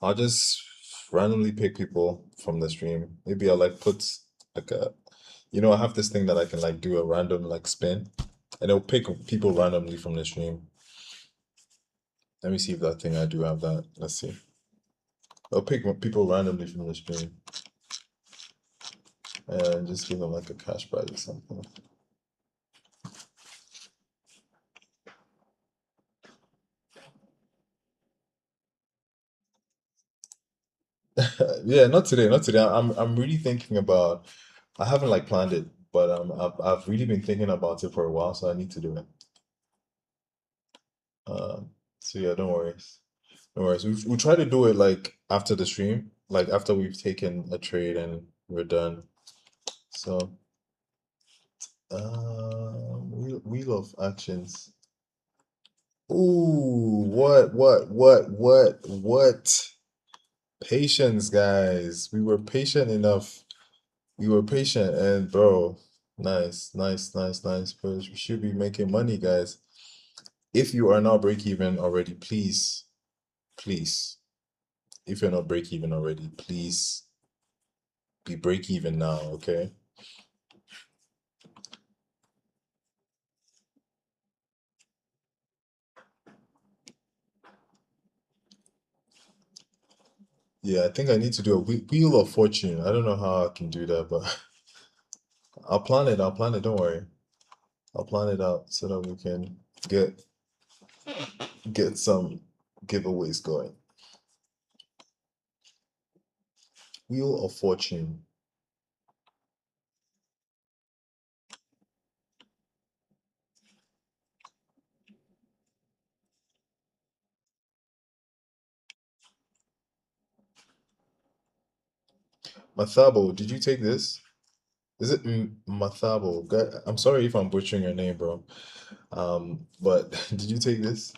Speaker 1: I'll just randomly pick people from the stream. Maybe I'll like put like I have this thing that I can like do a random like spin, and it'll pick people randomly from the stream. Let me see if that thing I do have that. Let's see. I'll pick people randomly from the stream and just give them like a cash prize or something. Yeah, not today, not today. I'm really thinking about. I haven't like planned it, but I've really been thinking about it for a while, so I need to do it. So yeah, don't worry. No worries. We'll try to do it like after the stream, like after we've taken a trade and we're done. So, wheel of actions. Ooh, what? Patience, guys. We were patient enough. We were patient, and bro, nice, nice, nice, nice. But we should be making money, guys. If you are not break even already, please, please. If you're not break even already, please be break even now, okay? Yeah, I think I need to do a wheel of fortune. I don't know how I can do that, but I'll plan it. I'll plan it. Don't worry. I'll plan it out so that we can get some giveaways going. Wheel of fortune. Mathabo, did you take this? Is it Mathabo? I'm sorry if I'm butchering your name, bro. But did you take this?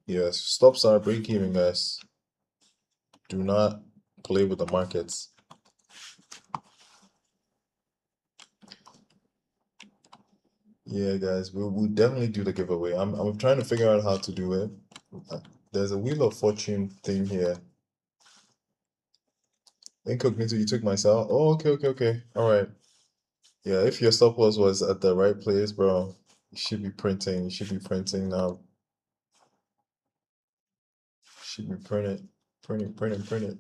Speaker 1: Yes. Stops are break even, guys. Do not play with the markets. Yeah, guys, we'll definitely do the giveaway. I'm trying to figure out how to do it. There's a Wheel of Fortune thing here. Incognito, you took my cell. Oh, okay, okay, okay. All right. Yeah, if your stop loss was at the right place, bro, you should be printing. You should be printing now. Should be printing, printing, printing, printing.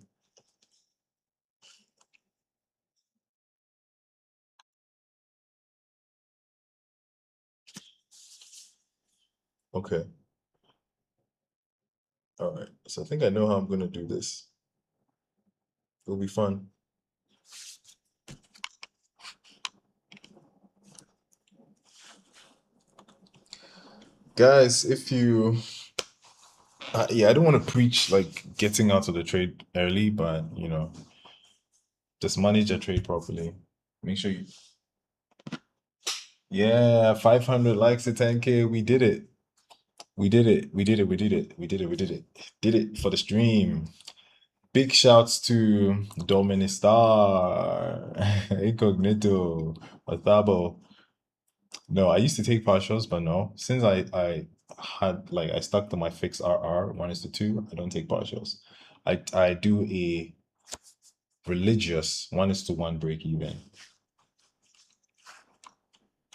Speaker 1: Okay. All right. So I think I know how I'm gonna do this. It'll be fun. Guys, if you yeah, I don't want to preach like getting out of the trade early, but just manage your trade properly. Make sure you yeah, 500 likes to 10K. We did it. We did it. We did it. We did it. We did it. We did it. Did it for the stream. Big shouts to Doministar, Incognito, Othabo. No, I used to take partials, but no. Since I had like I stuck to my fixed RR 1:2, I don't take partials. I do a religious 1:1 break even.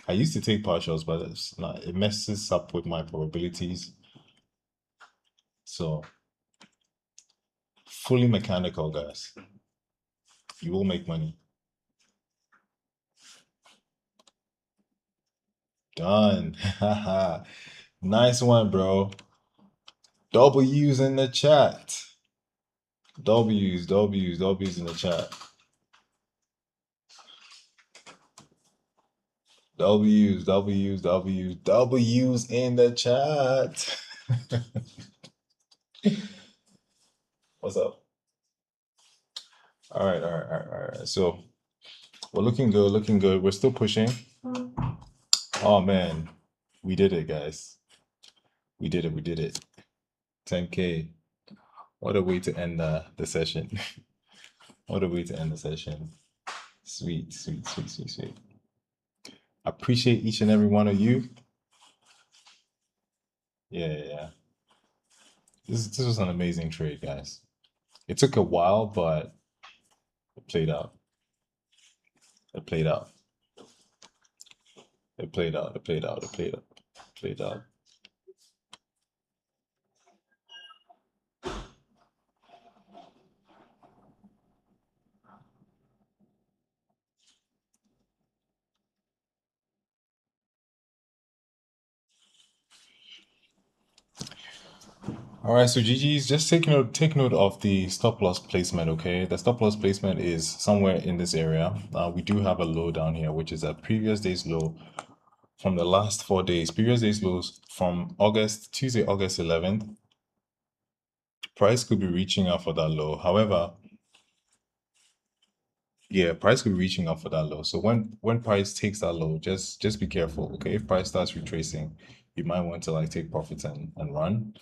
Speaker 1: I used to take partials, but it's not, it messes up with my probabilities. So fully mechanical, guys. You will make money. Done. Nice one, bro. W's in the chat. W's in the chat. W's in the chat. What's up? All right, all right, all right, all right. So we're looking good, looking good. We're still pushing. Oh man, we did it, guys. We did it, we did it. 10K. What a way to end the session. What a way to end the session. Sweet, sweet, sweet, sweet, sweet. Appreciate each and every one of you. Yeah, yeah, yeah. This was an amazing trade, guys. It took a while, but it played out. It played out. It played out. It played out. It played out. It played out. All right, so GG's, just take note of the stop loss placement, okay? The stop loss placement is somewhere in this area. We do have a low down here, which is a previous day's low from the last 4 days. Previous day's lows from Tuesday, August 11th. Price could be reaching out for that low. However, yeah, price could be reaching out for that low. So when price takes that low, just be careful, okay? If price starts retracing, you might want to like take profits and run.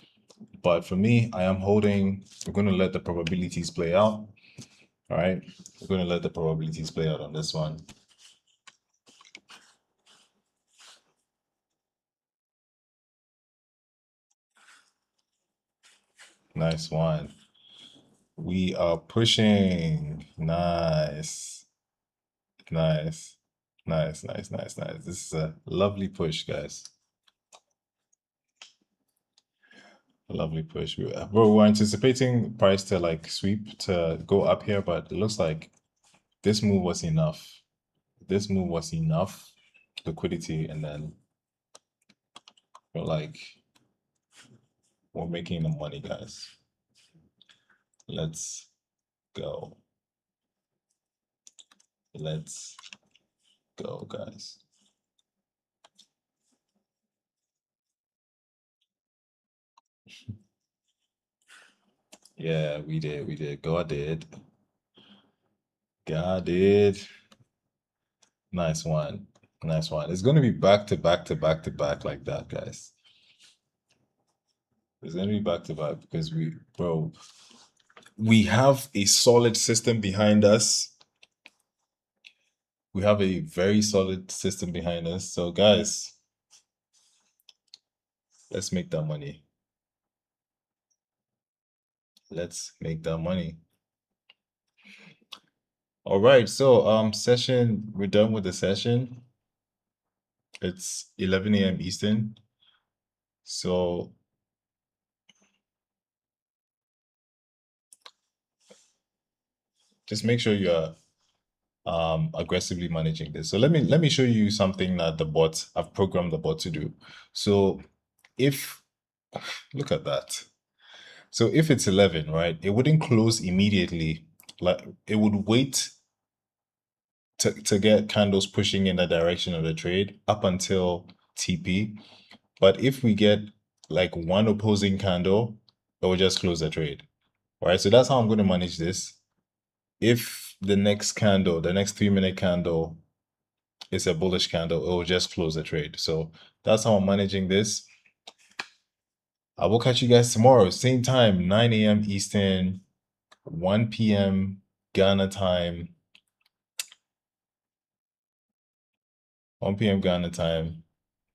Speaker 1: But for me, I am holding. We're going to let the probabilities play out. All right. We're going to let the probabilities play out on this one. Nice one. We are pushing. Nice. Nice. Nice, nice, nice, nice. This is a lovely push, guys. A lovely push. Bro, we're anticipating price to like sweep to go up here, but it looks like this move was enough. This move was enough liquidity, and then we're like, we're making the money, guys. Let's go. Let's go, guys. Yeah, we did. We did. God did. God did. Nice one. Nice one. It's going to be back to back to back to back like that, guys. It's going to be back to back because bro, we have a solid system behind us. We have a very solid system behind us. So, guys, let's make that money. Let's make that money. All right. So, session, we're done with the session. It's 11 a.m. Eastern. So, just make sure you're aggressively managing this. So let me show you something that I've programmed the bot to do. So if look at that. So if it's 11, right, it wouldn't close immediately. Like it would wait to get candles pushing in the direction of the trade up until TP. But if we get like one opposing candle, it will just close the trade. Right. So that's how I'm going to manage this. If the next candle, the next 3-minute candle is a bullish candle, it will just close the trade. So that's how I'm managing this. I will catch you guys tomorrow, same time, 9 a.m. Eastern, 1 p.m. Ghana time. 1 p.m. Ghana time.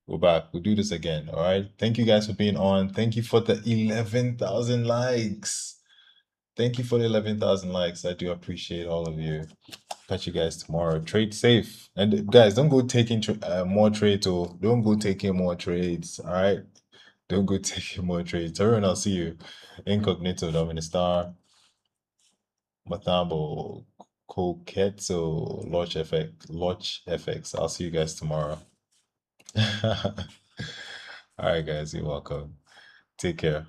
Speaker 1: We're back. We'll do this again. All right. Thank you guys for being on. Thank you for the 11,000 likes. Thank you for the 11,000 likes. I do appreciate all of you. Catch you guys tomorrow. Trade safe. And guys, don't go taking more trades or don't go taking more trades. All right. Don't go taking more trades. Everyone, I'll see you. Incognito, Doministar, Matambo, Koketso, Launch FX. I'll see you guys tomorrow. All right, guys. You're welcome. Take care.